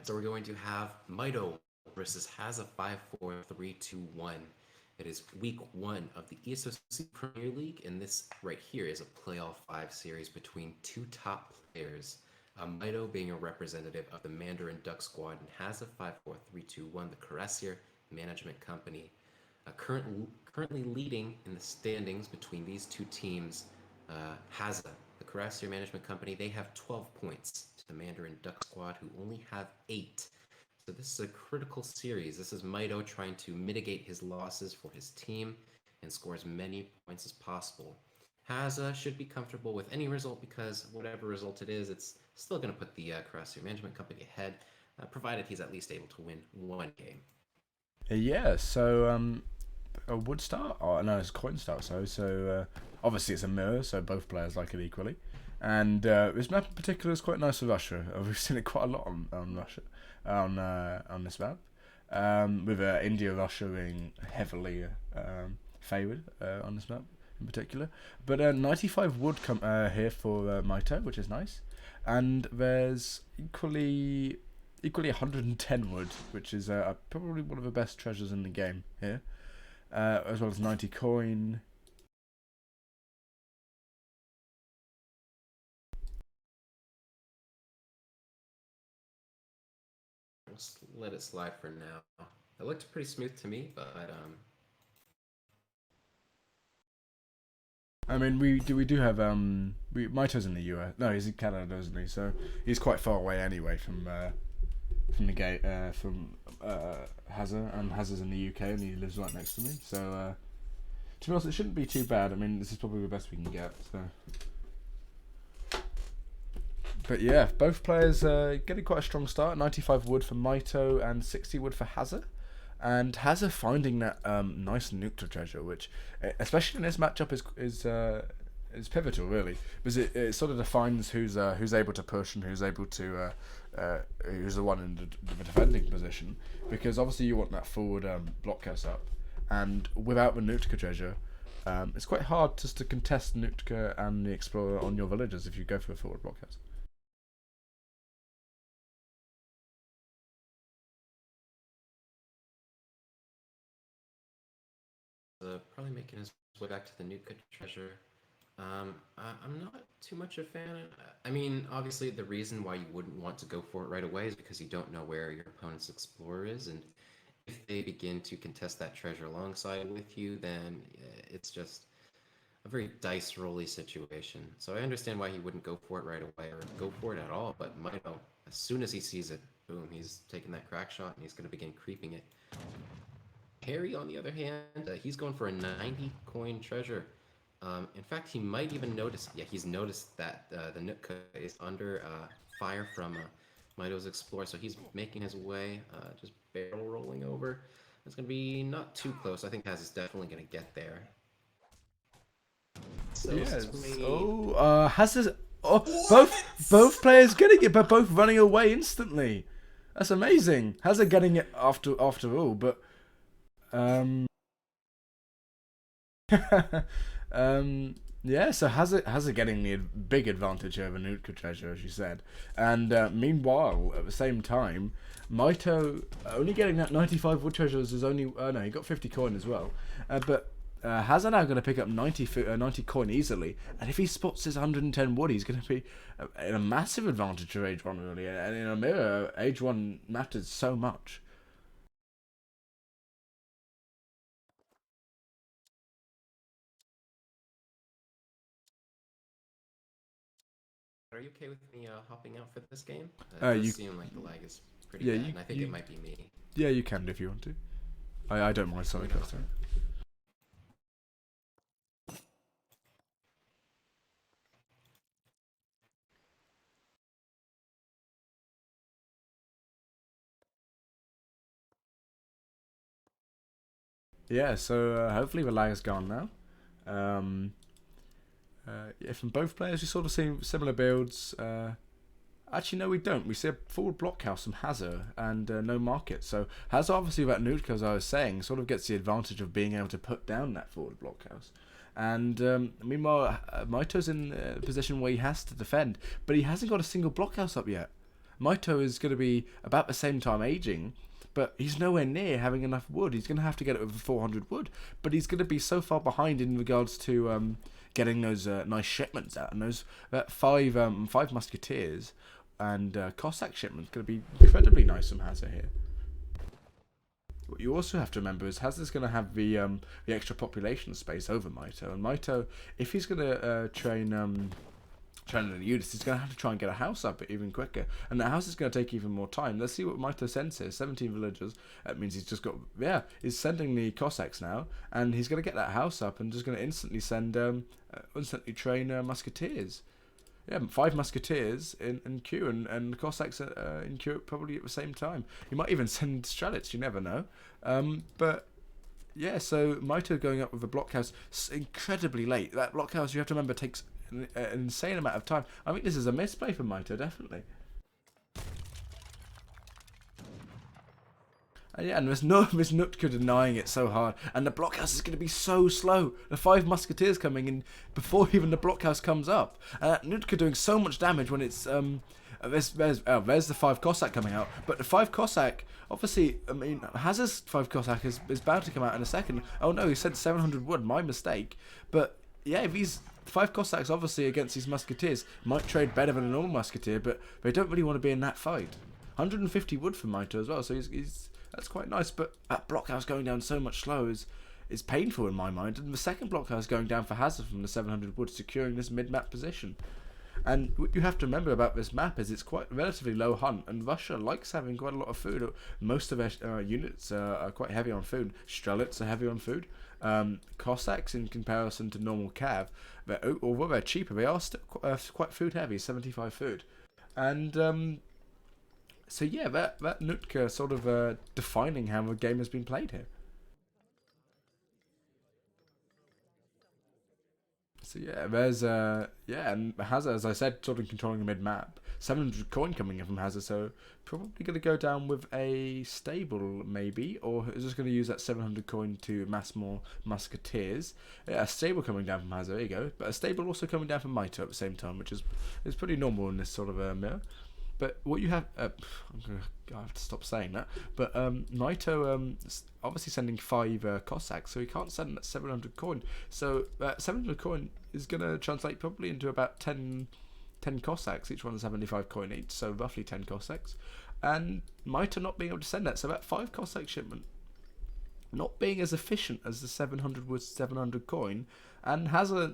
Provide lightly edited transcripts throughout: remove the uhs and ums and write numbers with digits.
So we're going to have Mitoe versus Hazza54321. It is week 1 of the ESOC Premier League, and this right here is a playoff 5 series between two top players. Mitoe being a representative of the Mandarin Duck Squad, and Hazza54321, the Caressier Management Company. Currently leading in the standings between these two teams, Hazza, the Caressier Management Company, they have 12 points to the Mandarin Duck Squad, who only have 8. So this is a critical series. This is Mitoe trying to mitigate his losses for his team and score as many points as possible. Hazza should be comfortable with any result because whatever result it is, it's still going to put the Caressier Management Company ahead, provided he's at least able to win one game. Yeah, so a wood start? Oh, no, it's a coin start. So obviously it's a mirror, so both players like it equally. And this map in particular is quite nice for Russia. We've seen it quite a lot on Russia, on this map, with India, Russia being heavily favoured on this map in particular. But 95 wood come here for Mitoe, which is nice. And there's equally 110 wood, which is probably one of the best treasures in the game here, as well as 90 coin. Just let it slide for now. It looked pretty smooth to me, but I mean, we do have Mito's in the US. No, he's in Canada, isn't he? So he's quite far away anyway from the gate from Hazza, and Hazza's in the UK, and he lives right next to me. So to be honest, it shouldn't be too bad. I mean, this is probably the best we can get. So. But yeah, both players getting quite a strong start. 95 wood for Mitoe and 60 wood for Hazza. And Hazza finding that nice nuclear treasure, which, especially in this matchup, is pivotal, really, because it sort of defines who's able to push and who's able to who's the one in the defending position. Because obviously you want that forward blockhouse up, and without the nuclear treasure, it's quite hard just to contest Nutka and the Explorer on your villagers if you go for a forward blockhouse. probably making his way back to the Nuka treasure. I'm not too much a fan. I mean, obviously, the reason why you wouldn't want to go for it right away is because you don't know where your opponent's explorer is, and if they begin to contest that treasure alongside with you, then it's just a very dice rolly situation. So I understand why he wouldn't go for it right away or go for it at all. But Mito, as soon as he sees it, boom, he's taking that crack shot and he's going to begin creeping it. Harry, on the other hand, he's going for a 90 coin treasure. In fact, he might even notice, yeah, he's noticed that the Nootka is under fire from Mito's Explorer, so he's making his way, just barrel rolling over. It's going to be not too close. I think Haz is definitely going to get there. So Yes. swingy. Oh, has this? Oh, both players getting it, but both running away instantly. That's amazing. Hazard getting it after all, but yeah. So Hazard getting the big advantage over Nutka treasure, as you said, and meanwhile at the same time, Mitoe only getting that 95 wood treasures is only no, he got 50 coin as well, but. Hazard now going to pick up 90 coin easily, and if he spots his 110 wood, he's going to be in a massive advantage of Age 1, really. And in a mirror, Age 1 matters so much. Are you okay with me hopping out for this game? It does You seem like the lag is pretty yeah bad, and I think it might be me. yeah, you can if you want to. I don't mind solo casting. Yeah, so hopefully the lag is gone now. Um, yeah, from both players, we sort of see similar builds. Actually, no, we don't. We see a forward blockhouse from Hazza and no market. So Hazza, obviously, about Nutka, as I was saying, sort of gets the advantage of being able to put down that forward blockhouse. And meanwhile, Mito's in a position where he has to defend, but he hasn't got a single blockhouse up yet. Mitoe is going to be about the same time aging, but he's nowhere near having enough wood. He's going to have to get it with 400 wood, but he's going to be so far behind in regards to getting those nice shipments out, and those five musketeers and Cossack shipments going to be incredibly nice from Hazza here. What you also have to remember is Hazza's going to have the extra population space over Mitoe, and Mitoe, if he's going to train the units, he's going to have to try and get a house up even quicker, and the house is going to take even more time. Let's see what Mitoe sends here. 17 villagers. That means he's just got, he's sending the Cossacks now, and he's going to get that house up and just going to instantly send instantly train musketeers. Yeah, 5 musketeers in queue, and the Cossacks in queue probably at the same time. He might even send Strelitz, you never know. But yeah, so Mitoe going up with a blockhouse incredibly late. That blockhouse, you have to remember, takes an insane amount of time. I think this is a misplay for Mitoe, definitely. And yeah, and there's Nutker denying it so hard, and the blockhouse is going to be so slow. The 5 musketeers coming in before even the blockhouse comes up, and Nutker doing so much damage when it's there's the 5 Cossack coming out, but the 5 Cossack, obviously, I mean, Hazza's 5 Cossack is bound to come out in a second. Oh no, he sent 700 wood, my mistake. But yeah, these 5 Cossacks obviously against these musketeers might trade better than a normal musketeer, but they don't really want to be in that fight. 150 wood for Mitoe as well, so he's that's quite nice, but that blockhouse going down so much slow is painful in my mind. And the second blockhouse going down for Hazza from the 700 wood, securing this mid-map position. And what you have to remember about this map is it's quite relatively low hunt, and Russia likes having quite a lot of food. Most of their units are quite heavy on food. Strelitz are heavy on food. Cossacks, in comparison to normal Cav, although they're cheaper, they are still quite food heavy, 75 food. And so yeah, that Nutker sort of defining how the game has been played here. So yeah, there's and Hazza, as I said, sort of controlling the mid map. 700 coin coming in from Hazza, so probably going to go down with a stable maybe, or is just going to use that 700 coin to mass more musketeers. Yeah, a stable coming down from Hazza, there you go. But a stable also coming down from Mitoe at the same time, which is pretty normal in this sort of mirror. But what you have, I have to stop saying that. But Mitoe obviously sending 5 Cossacks, so he can't send that 700 coin. So 700 coin is going to translate probably into about 10 Cossacks. Each one is 75 coin each, so roughly 10 Cossacks. And Mitoe not being able to send that, so about 5 Cossack shipment. Not being as efficient as the 700 was 700 coin, and Hazza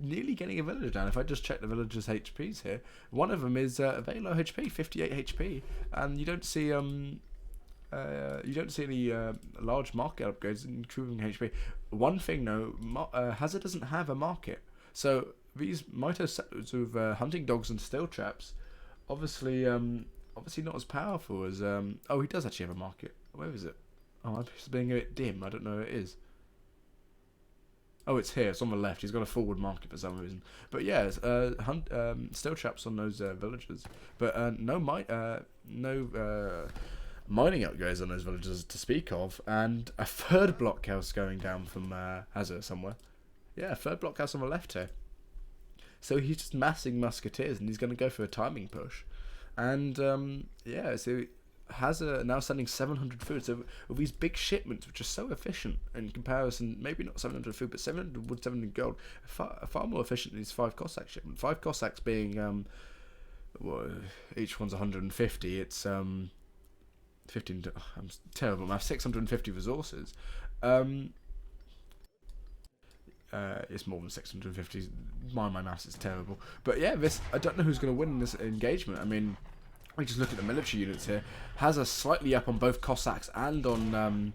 nearly getting a villager down. If I just check the villagers' HPs here, one of them is a very low HP, 58 HP, and you don't see any large market upgrades improving HP. One thing though, Hazza doesn't have a market, so these Mitoe settlers with hunting dogs and steel traps, obviously not as powerful as oh, he does actually have a market. Where is it? Oh, I'm just being a bit dim. I don't know where it is. Oh, it's here. It's on the left. He's got a forward market for some reason. But yeah, steel traps on those villagers. But no mining upgrades on those villagers to speak of. And a 3rd blockhouse going down from Hazza somewhere. Yeah, a 3rd blockhouse on the left here. So he's just massing musketeers, and he's going to go for a timing push. And yeah, so Hazza now sending 700 food, so with these big shipments, which are so efficient in comparison, maybe not 700 food, but 700 wood, 700 gold, far more efficient than these 5 Cossack shipment. 5 Cossacks being, well, each one's 150, it's 15, I'm terrible, I have 650 resources. It's more than 650, my maths is terrible. But yeah, I don't know who's going to win this engagement. I mean, we just look at the military units here. Hazza slightly up on both Cossacks and on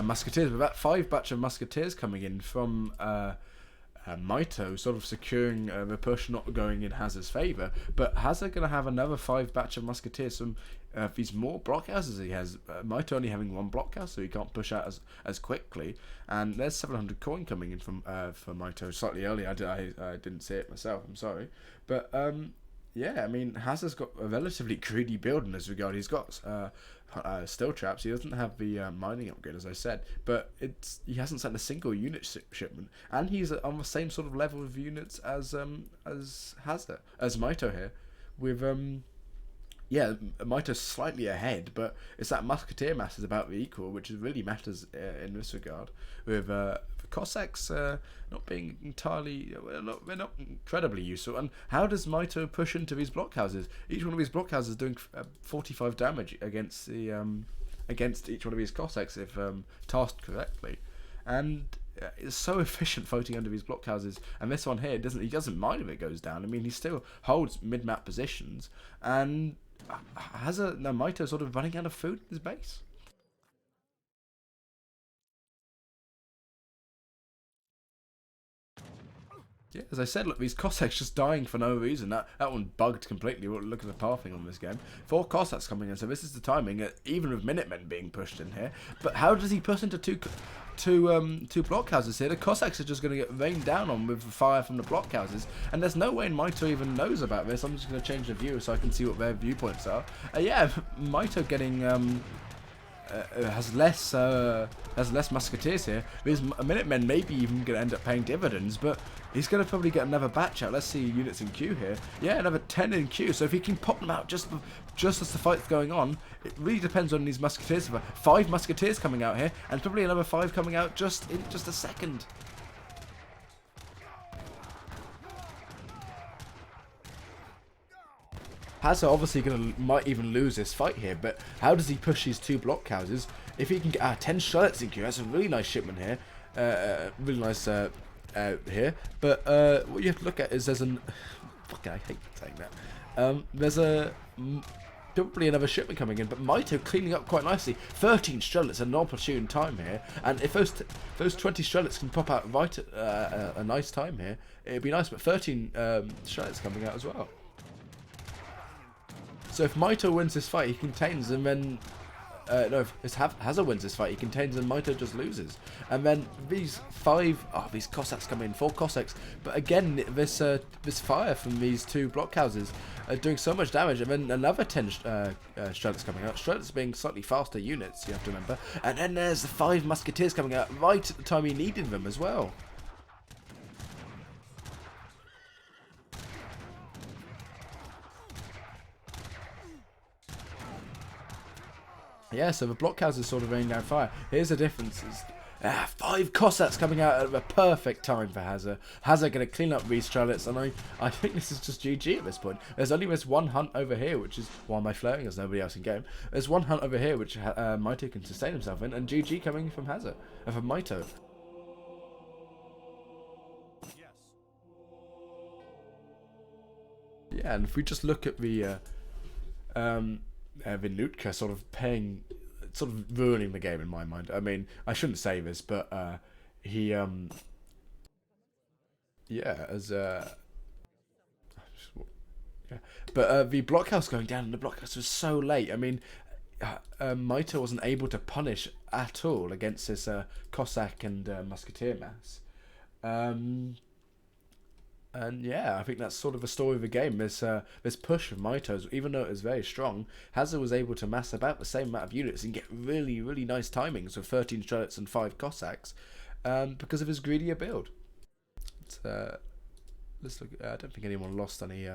musketeers. With about 5 batch of musketeers coming in from Mitoe, sort of securing the push, not going in Hazza's favour. But Hazza going to have another 5 batch of musketeers from these more blockhouses he has. Mitoe only having 1 blockhouse, so he can't push out as quickly. And there's 700 coin coming in from for Mitoe slightly early. I didn't see it myself. I'm sorry, but yeah, I mean, Hazza's got a relatively greedy build in this regard. He's got steel traps. He doesn't have the mining upgrade, as I said, but he hasn't sent a single unit shipment, and he's on the same sort of level of units as Hazza, as Mitoe here, with yeah, Mito's slightly ahead, but it's that Musketeer mass is about the equal, which really matters in this regard. With the Cossacks not being entirely, they're not incredibly useful. And how does Mito push into these blockhouses? Each one of these blockhouses is doing 45 damage against the against each one of these Cossacks if tasked correctly, and it's so efficient fighting under these blockhouses. And this one here he doesn't mind if it goes down. I mean, he still holds mid-map positions, and has a Mito sort of running out of food in his base. Yeah, as I said, look, these Cossacks just dying for no reason. That one bugged completely. Look at the pathing on this game. 4 Cossacks coming in, so this is the timing. Even with Minutemen being pushed in here, but how does he push into two blockhouses here? The Cossacks are just going to get rained down on with fire from the blockhouses, and there's no way Mito even knows about this. I'm just going to change the view so I can see what their viewpoints are. Yeah, Mito getting has less musketeers here. These Minutemen maybe even going to end up paying dividends, but he's going to probably get another batch out. Let's see units in queue here. Yeah, another 10 in queue. So if he can pop them out just as the fight's going on, it really depends on these musketeers. 5 musketeers coming out here, and probably another 5 coming out just in just a second. Hazza obviously might even lose this fight here, but how does he push these 2 blockhouses? If he can get 10 Charlottes in queue, that's a really nice shipment here. Really nice here. But what you have to look at is there's an... Fuck, I hate saying that. There's probably another shipment coming in, but Mito cleaning up quite nicely. 13 Strelets, an opportune time here, and if those 20 Strelets can pop out right at a nice time here, it'd be nice. But 13 Strelets coming out as well. So if Mito wins this fight, he contains, and then no, if Hazza wins this fight, he contains, and Mito just loses. And then these these Cossacks come in, 4 Cossacks, but again this fire from these 2 blockhouses are doing so much damage, and then another 10 Strelets coming out. Strelets being slightly faster units, you have to remember. And then there's the 5 Musketeers coming out right at the time he needed them as well. Yeah, so the blockhouse is sort of raining down fire. Here's the difference. 5 Cossacks coming out at a perfect time for Hazza. Hazza going to clean up these Strelets, and I think this is just GG at this point. There's only this one hunt over here, which is... Why am I flirting? There's nobody else in game. There's one hunt over here, which Mito can sustain himself in, and GG coming from Hazza. From Mito. Yeah, and if we just look at the Riotcoke sort of ruining the game in my mind. I mean, I shouldn't say this, but he yeah, as yeah, but the blockhouse going down, and the blockhouse was so late. I mean, Mito wasn't able to punish at all against this Cossack and Musketeer mass. And yeah, I think that's sort of the story of the game. This push of Mito's, even though it was very strong, Hazza was able to mass about the same amount of units and get really, really nice timings of 13 Strelets and 5 Cossacks because of his greedier build. Let's look. I don't think anyone lost any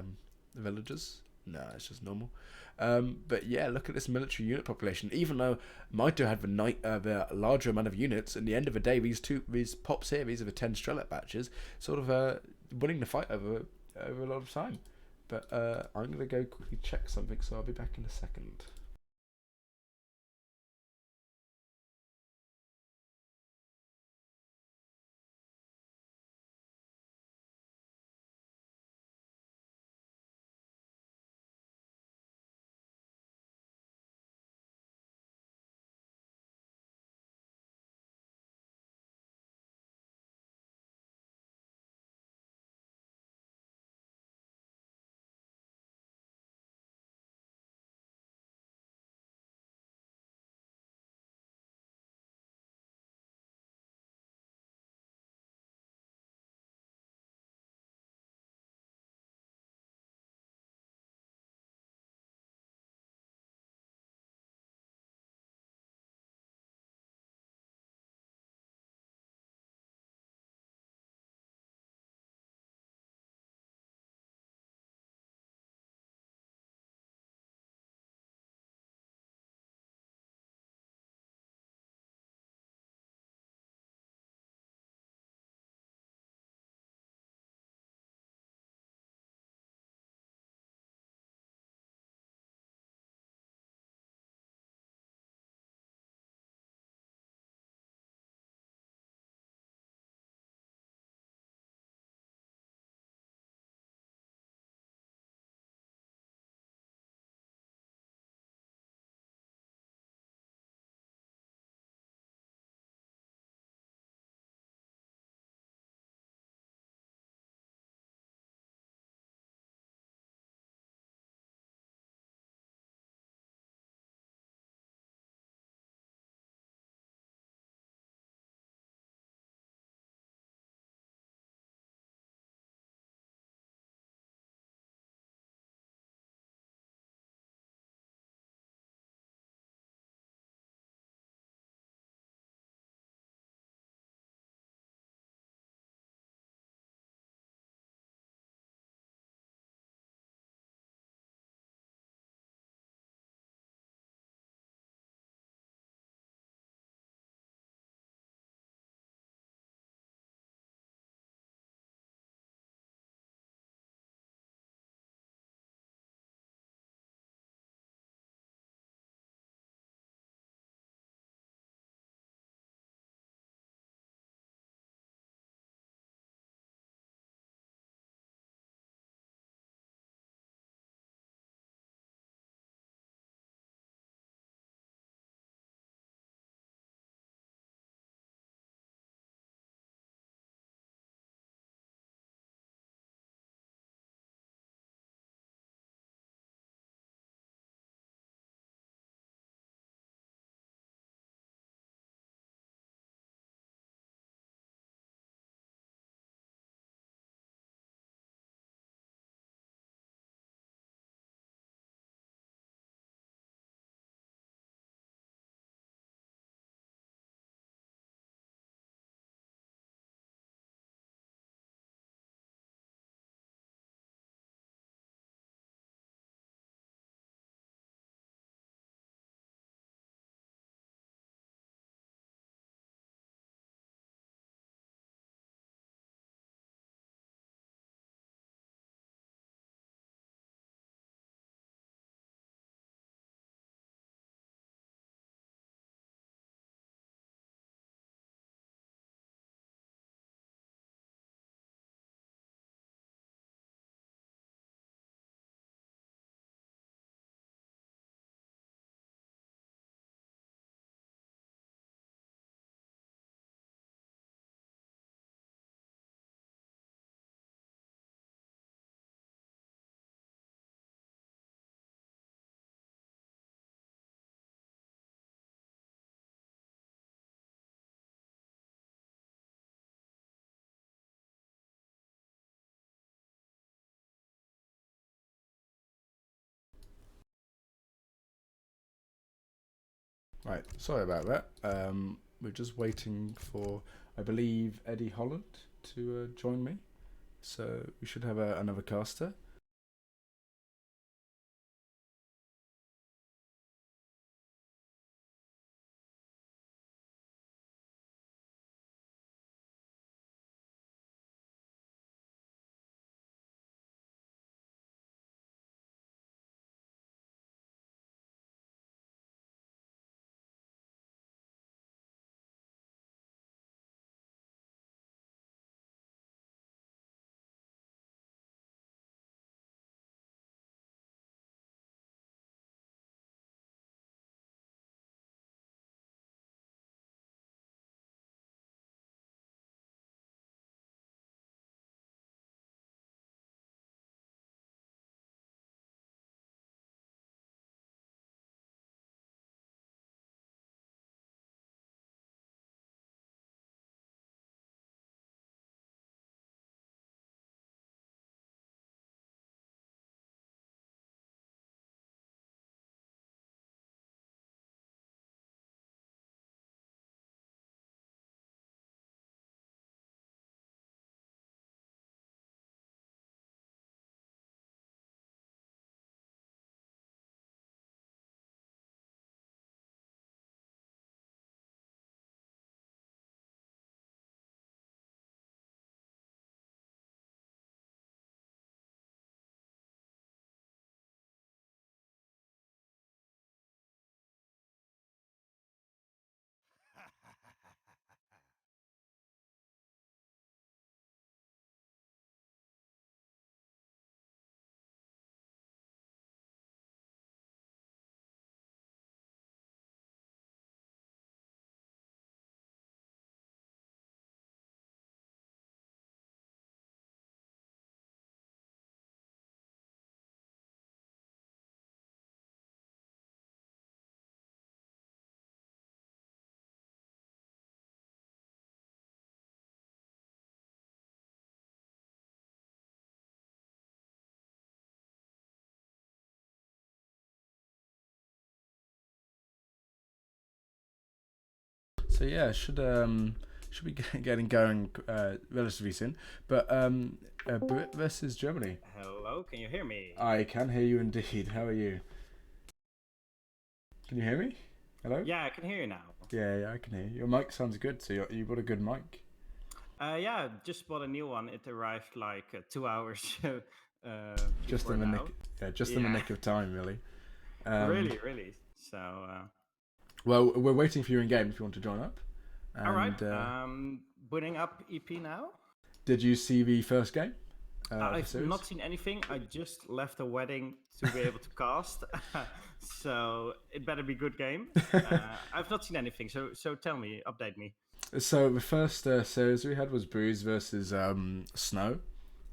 villagers. No, it's just normal. But yeah, look at this military unit population. Even though Mito had the larger amount of units, in the end of the day, these pops here, these are the 10 Strelet batches, sort of winning the fight over a lot of time. But I'm going to go quickly check something, so I'll be back in a second. Right, sorry about that. We're just waiting for, I believe, edeholland to join me. So we should have another caster. So yeah, should be getting going relatively soon. But Brit versus Germany. Hello, can you hear me? I can hear you indeed. How are you? Can you hear me? Hello? Yeah, I can hear you now. Yeah, I can hear you. Your mic sounds good, so you've got a good mic. Yeah, just bought a new one. It arrived like 2 hours. Just in the nick, in the nick of time, really. Really. So. Well, we're waiting for you in game if you want to join up. And, all right. Booting up EP now. Did you see the first game? I've not seen anything. I just left a wedding to be able to cast, so it better be a good game. I've not seen anything, so tell me, update me. So the first series we had was Bruise versus Snow,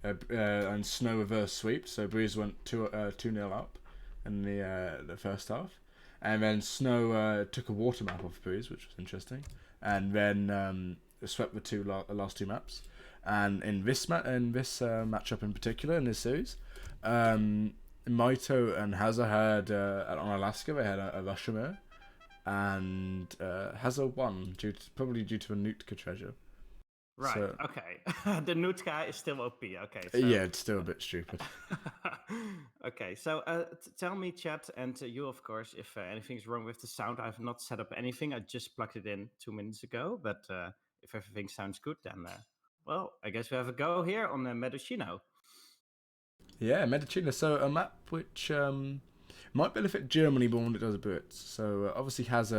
and Snow reverse sweep. So Bruise went 2-0 up in the first half, and then Snow took a water map off Bruise, which was interesting, and then swept the last two maps. And in this matchup in particular, in this series, Mitoe and Hazza had on Alaska they had a Russia, and Hazza won probably due to a Nootka treasure. Right. So, okay. The Nootka is still OP. Okay. So. Yeah, it's still a bit stupid. Okay. So tell me, chat, and you, of course, if anything's wrong with the sound. I've not set up anything. I just plugged it in 2 minutes ago. But if everything sounds good, then. Well, I guess we have a go here on Medicino. Yeah, Medicino. So a map which might benefit Germany more than it does Brits. So obviously has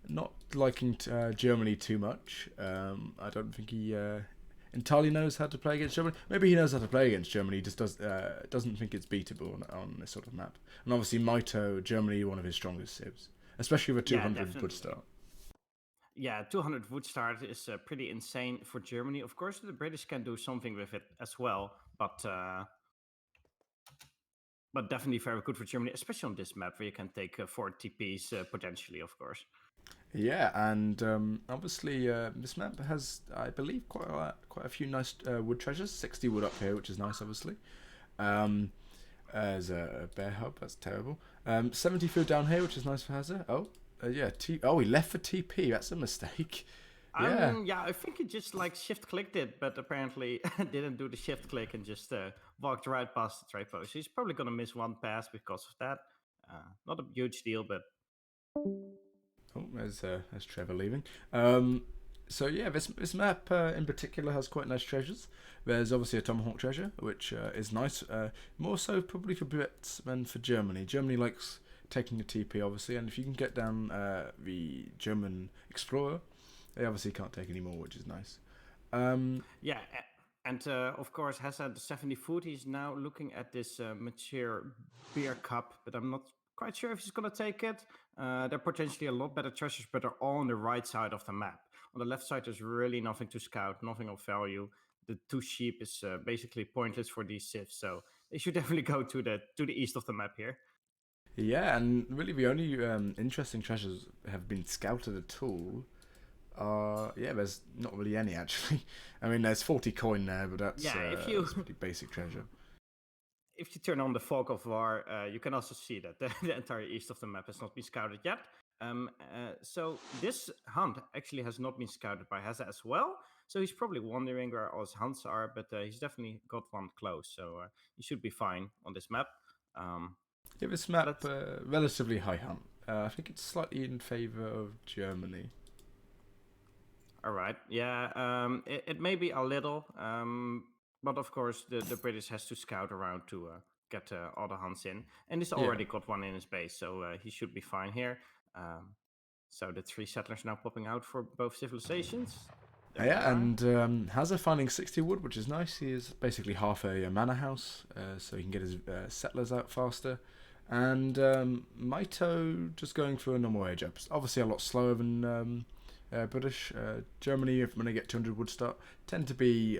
not liking Germany too much. I don't think he entirely knows how to play against Germany. Maybe he knows how to play against Germany. He just doesn't think it's beatable on this sort of map. And obviously Mitoe, Germany, one of his strongest civs, especially with 200 wood start. Yeah, 200 wood start is pretty insane for Germany. Of course, the British can do something with it as well, but definitely very good for Germany, especially on this map where you can take 4 TPs potentially, of course. Yeah, and obviously this map has, I believe, quite a few nice wood treasures. 60 wood up here, which is nice, obviously. There's a bear hub, that's terrible. 70 food down here, which is nice for Hazza. Oh. Yeah. Oh, he left for TP. That's a mistake. Yeah. Yeah, I think he just like shift clicked it, but apparently didn't do the shift click and just walked right past the trade post. He's probably gonna miss one pass because of that. Not a huge deal, but Oh, there's Trevor leaving. So yeah, this map in particular has quite nice treasures. There's obviously a Tomahawk treasure, which is nice. More so probably for Brits than for Germany. Germany likes taking a TP, obviously, and if you can get down the German Explorer, they obviously can't take any more, which is nice. yeah, and of course Hazza the 70 foot. He's now looking at this mature beer cup, but I'm not quite sure if he's gonna take it. There are potentially a lot better treasures, but they're all on the right side of the map. On the left side, there's really nothing to scout, nothing of value. The 2 sheep is basically pointless for these civs, so they should definitely go to the east of the map here. Yeah, and really the only interesting treasures have been scouted at all. Yeah, there's not really any actually. I mean, there's 40 coin there, but that's, Yeah, that's pretty basic treasure. if you turn on the fog of war, you can also see that the entire east of the map has not been scouted yet. So this hunt actually has not been scouted by Hazza as well. So he's probably wondering where all his hunts are, but he's definitely got one close. So he should be fine on this map. Yeah, this map, relatively high hunt. I think it's slightly in favour of Germany. All right. Yeah, it may be a little, but of course the British has to scout around to get all the hunts in, and he's already got one in his base, so he should be fine here. So the 3 settlers now popping out for both civilizations. There Yeah, they are. and Hazza finding 60 wood, which is nice. He is basically half a manor house, so he can get his settlers out faster. And Mitoe just going for a normal age up. Obviously a lot slower than British. Germany, when they get 200 wood start, tend to be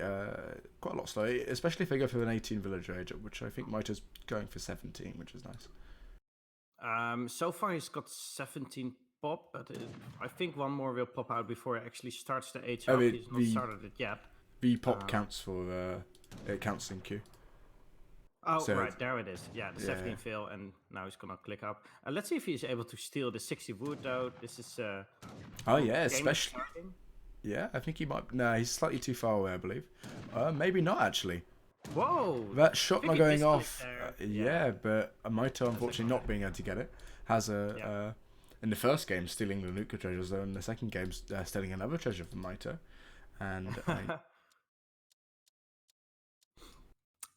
quite a lot slower, especially if they go for an 18 villager age up, which I think Mitoe's going for 17, which is nice. So far he's got 17 pop, but I think one more will pop out before he actually starts the age up. He's not started it yet. The pop counts for it counts in queue. Oh, So right, there it is. Yeah, the 17 fail, and now he's gonna click up. Let's see if he's able to steal the 60 wood, though. This is... oh, yeah, game especially... starting. Yeah, I think he might... No, he's slightly too far away, I believe. Maybe not, actually. Whoa! That shot not going off. there. Yeah, but Mitoe, unfortunately, not being able to get it. Has in the first game, stealing the Nuka treasures, though, in the second game, stealing another treasure from Mitoe. And...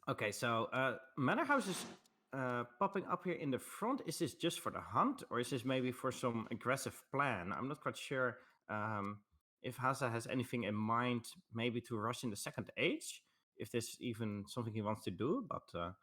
Okay, so manor houses popping up here in the front. Is this just for the hunt, or is this maybe for some aggressive plan? I'm not quite sure if Hazza has anything in mind, maybe to rush in the second age, if there's even something he wants to do. But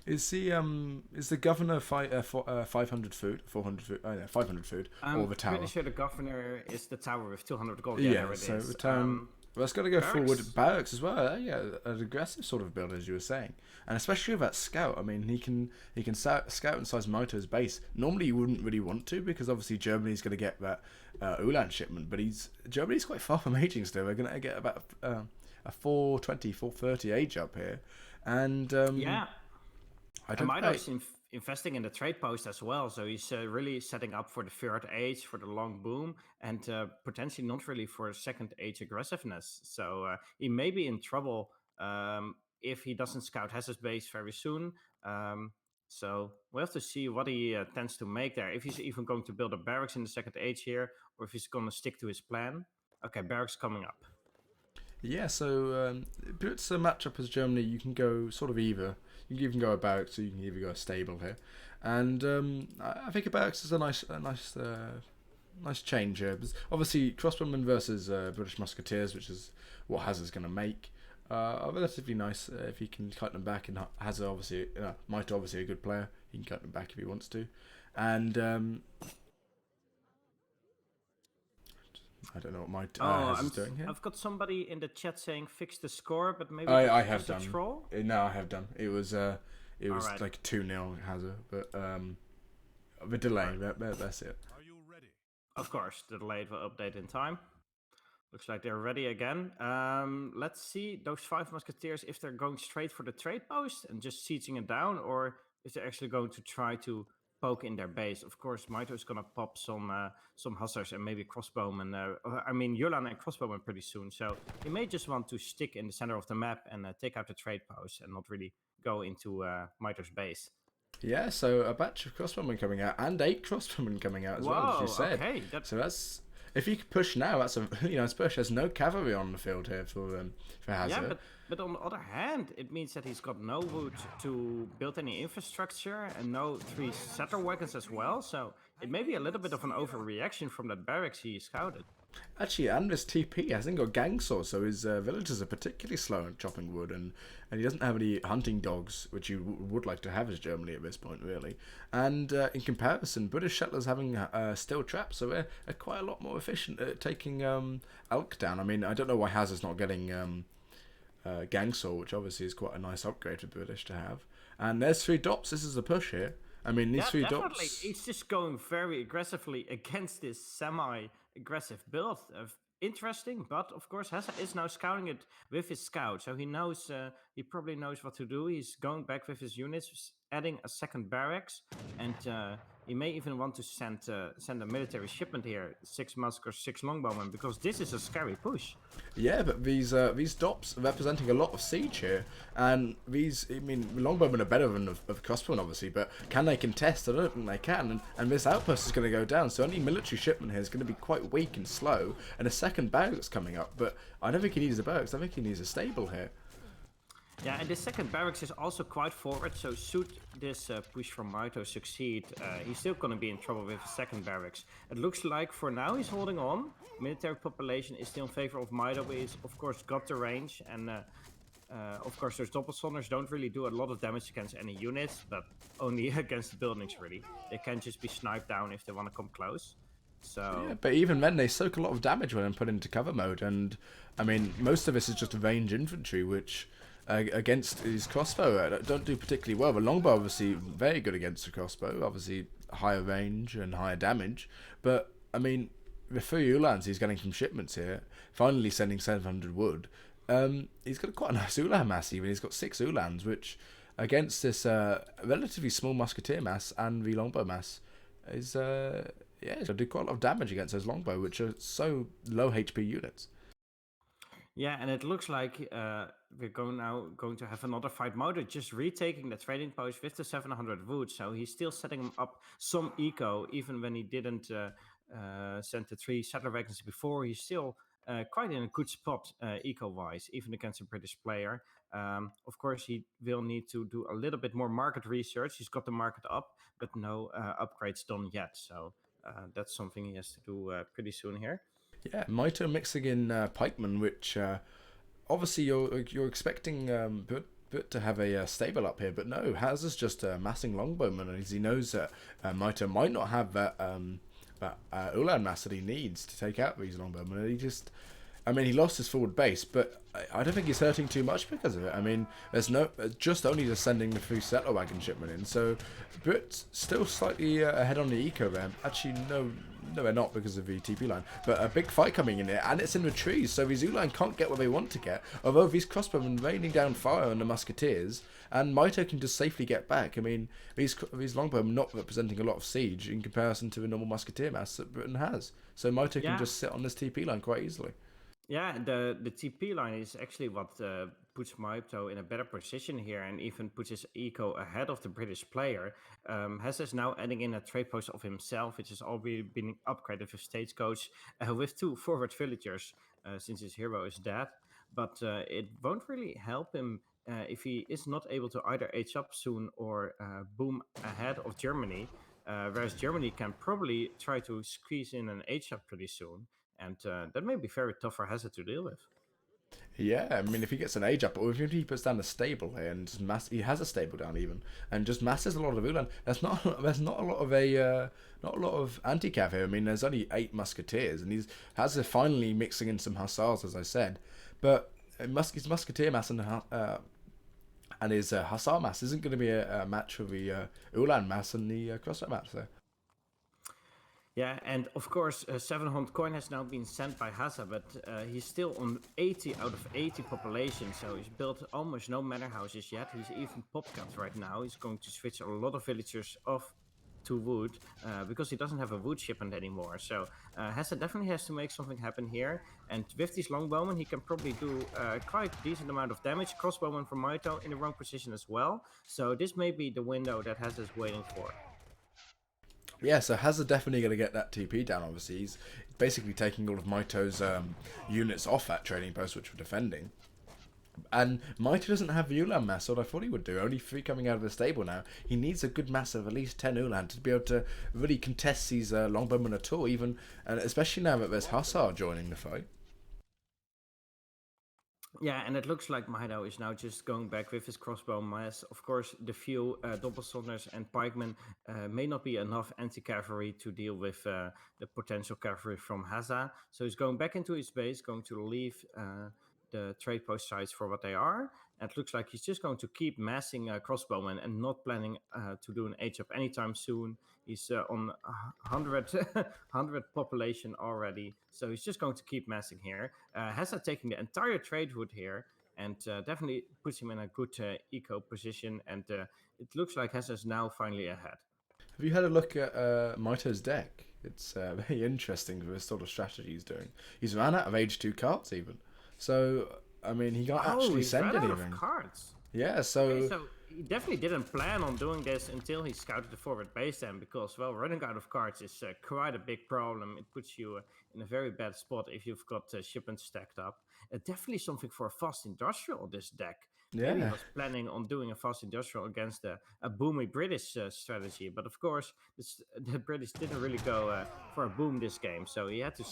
is the governor 500 food, 400 food, 500 food, or the tower? I'm pretty sure the governor is the tower with 200 gold. Yeah, there it so is. the town. Well, it's got to go barracks. forward. Barracks as well. Yeah, an aggressive sort of build, as you were saying, and especially with that scout. I mean, he can scout inside Mitoe's base. Normally, you wouldn't really want to, because obviously Germany's going to get that Ulan shipment, but Germany's quite far from aging still. We're going to get about a 420, 430 age up here, and yeah, I don't. Mitoe's investing in the trade post as well, so he's really setting up for the third age, for the long boom, and potentially not really for second age aggressiveness. So he may be in trouble if he doesn't scout Hazza's base very soon. So we'll have to see what he tends to make there. If he's even going to build a barracks in the second age here, or if he's going to stick to his plan. Okay, barracks coming up. Yeah, so it's a matchup as Germany. You can go sort of either. You can even go a barracks, so you can either go a stable here, and I think a barracks is a nice change here. Obviously, crossbowmen versus British musketeers, which is what Hazza's going to make, are relatively nice if he can cut them back. And Hazza obviously, Mitoe obviously a good player. He can cut them back if he wants to, and I don't know what my is doing here. I've got somebody in the chat saying fix the score, but maybe I have done. Troll? No, I have done. It was right. like 2-0 Hazza, but the delay. That's it. Are you ready? Of course, the delayed will update in time. Looks like they're ready again. Let's see those 5 musketeers if they're going straight for the trade post and just sieging it down, or if they're actually going to try to poke in their base. Of course, Mitoe is gonna pop some hussars and maybe crossbowmen. I mean, Yulan and crossbowmen pretty soon. So he may just want to stick in the center of the map and take out the trade post and not really go into Mitoe's base. Yeah, so a batch of crossbowmen coming out and 8 crossbowmen coming out as well, as you said. Okay, so that's if you could push now. That's a it's push. There's no cavalry on the field here for Hazza. Yeah, but on the other hand, it means that he's got no wood to build any infrastructure and no 3 settler wagons as well. So it may be a little bit of an overreaction from that barracks he scouted. Actually, and this TP hasn't got gang saw, so his villagers are particularly slow at chopping wood, and he doesn't have any hunting dogs, which you would like to have as Germany at this point, really. And in comparison, British settlers having steel traps, so they're quite a lot more efficient at taking elk down. I mean, I don't know why Hazza's not getting gang saw, which obviously is quite a nice upgrade for British to have. And there's 3 dots. This is a push here. I mean, these 3 definitely. dots. He's just going very aggressively against this semi-aggressive build. Interesting, but of course Hazza is now scouting it with his scout, so he knows. He probably knows what to do. He's going back with his units, adding a second barracks, and he may even want to send a military shipment here, 6 muskers, 6 longbowmen, because this is a scary push. Yeah, but these dops are representing a lot of siege here, and longbowmen are better than of crossbowmen, obviously, but can they contest? I don't think they can, and this outpost is going to go down, so any military shipment here is going to be quite weak and slow, and a second barracks coming up, but I don't think he needs a barracks, I think he needs a stable here. Yeah, and this second barracks is also quite forward, so should this push from Mitoe succeed, he's still going to be in trouble with his second barracks. It looks like for now he's holding on. Military population is still in favor of Mitoe, but he's of course got the range, and of course those doppelstonners don't really do a lot of damage against any units, but only against the buildings really. They can just be sniped down if they want to come close. So yeah, but even then they soak a lot of damage when put into cover mode, and I mean most of this is just range infantry, which against his crossbow don't do particularly well. The longbow obviously very good against the crossbow, obviously higher range and higher damage, but I mean the 3 Ulans he's getting from shipments here, finally sending 700 wood. He's got quite a nice Ulan mass even. He's got 6 Ulans, which against this relatively small musketeer mass and the longbow mass is he's going to do quite a lot of damage against those longbow, which are so low HP units. yeah, and it looks like we're going to have another fight. Mitoe just retaking the trading post with the 700 wood, so he's still setting up some eco, even when he didn't send the 3 settler wagons before. He's still quite in a good spot eco-wise, even against a British player. Of course, he will need to do a little bit more market research. He's got the market up, but no upgrades done yet, so that's something he has to do pretty soon here. Yeah, Mitoe mixing in pikemen, which obviously you're expecting But to have a stable up here, but no, Hazza's just massing longbowmen, and he knows that Mitoe might not have that Ulan mass that he needs to take out these longbowmen. He lost his forward base, but I don't think he's hurting too much because of it. I mean, there's just only just sending the 3 settler wagon shipment in, so Brit's still slightly ahead on the eco there. Actually, no, they're not because of the TP line, but a big fight coming in here, and it's in the trees, so these Ulan can't get what they want to get, although these crossbowmen raining down fire on the musketeers, and Mitoe can just safely get back. I mean, these longbowmen not representing a lot of siege in comparison to the normal musketeer mass that Britain has, so Mitoe can just sit on this TP line quite easily. Yeah, the TP line is actually what puts Mitoe in a better position here, and even puts his eco ahead of the British player. Hazza is now adding in a trade post of himself, which has already been upgraded with stagecoach with 2 forward villagers, since his hero is dead. But it won't really help him if he is not able to either age up soon or boom ahead of Germany, whereas Germany can probably try to squeeze in an age up pretty soon. And that may be very tough for Hazza to deal with. Yeah, I mean, if he gets an age up, or if he puts down a stable here and just he has a stable down even, and just masses a lot of Ulan. There's not a lot of anti-cav here. I mean, there's only 8 musketeers, and Hazza finally mixing in some hussars, as I said, but his musketeer mass and his hussar mass isn't going to be a match for the Ulan mass and the crossbow mass there. Yeah, and of course, 700 coin has now been sent by Hazza, but he's still on 80 out of 80 population, so he's built almost no manor houses yet. He's even popcat right now. He's going to switch a lot of villagers off to wood because he doesn't have a wood shipment anymore. So Hazza definitely has to make something happen here. And with these longbowmen, he can probably do quite a decent amount of damage. Crossbowman from Mitoe in the wrong position as well. So this may be the window that Hazza is waiting for. Yeah, so Hazza definitely going to get that TP down, obviously. He's basically taking all of Mitoe's units off that trading post, which we're defending. And Mitoe doesn't have the Ulan mass, what I thought he would do. Only 3 coming out of the stable now. He needs a good mass of at least 10 Ulan to be able to really contest these longbowmen at all, even, and especially now that there's Hazza joining the fight. Yeah, and it looks like Mitoe is now just going back with his crossbow mass. Of course, the few double soldiers and pikemen may not be enough anti-cavalry to deal with the potential cavalry from Hazza. So he's going back into his base, going to leave the trade post sites for what they are. And it looks like he's just going to keep massing crossbowmen and not planning to do an H-up anytime soon. He's on 100 population already, so he's just going to keep massing here. Hazza taking the entire trade route here, and definitely puts him in a good eco position, and it looks like Hazza is now finally ahead. Have you had a look at Mitoe's deck? It's very interesting with the sort of strategy he's doing. He's ran out of Age 2 cards even. So, I mean, he can't actually send anything. Out of cards. Yeah, so... Okay, so he definitely didn't plan on doing this until he scouted the forward base then, because, well, running out of cards is quite a big problem. It puts you in a very bad spot if you've got shipments stacked up. Definitely something for a fast industrial, this deck. Yeah. Maybe he was planning on doing a fast industrial against a boomy British strategy, but of course, the British didn't really go for a boom this game, so he had to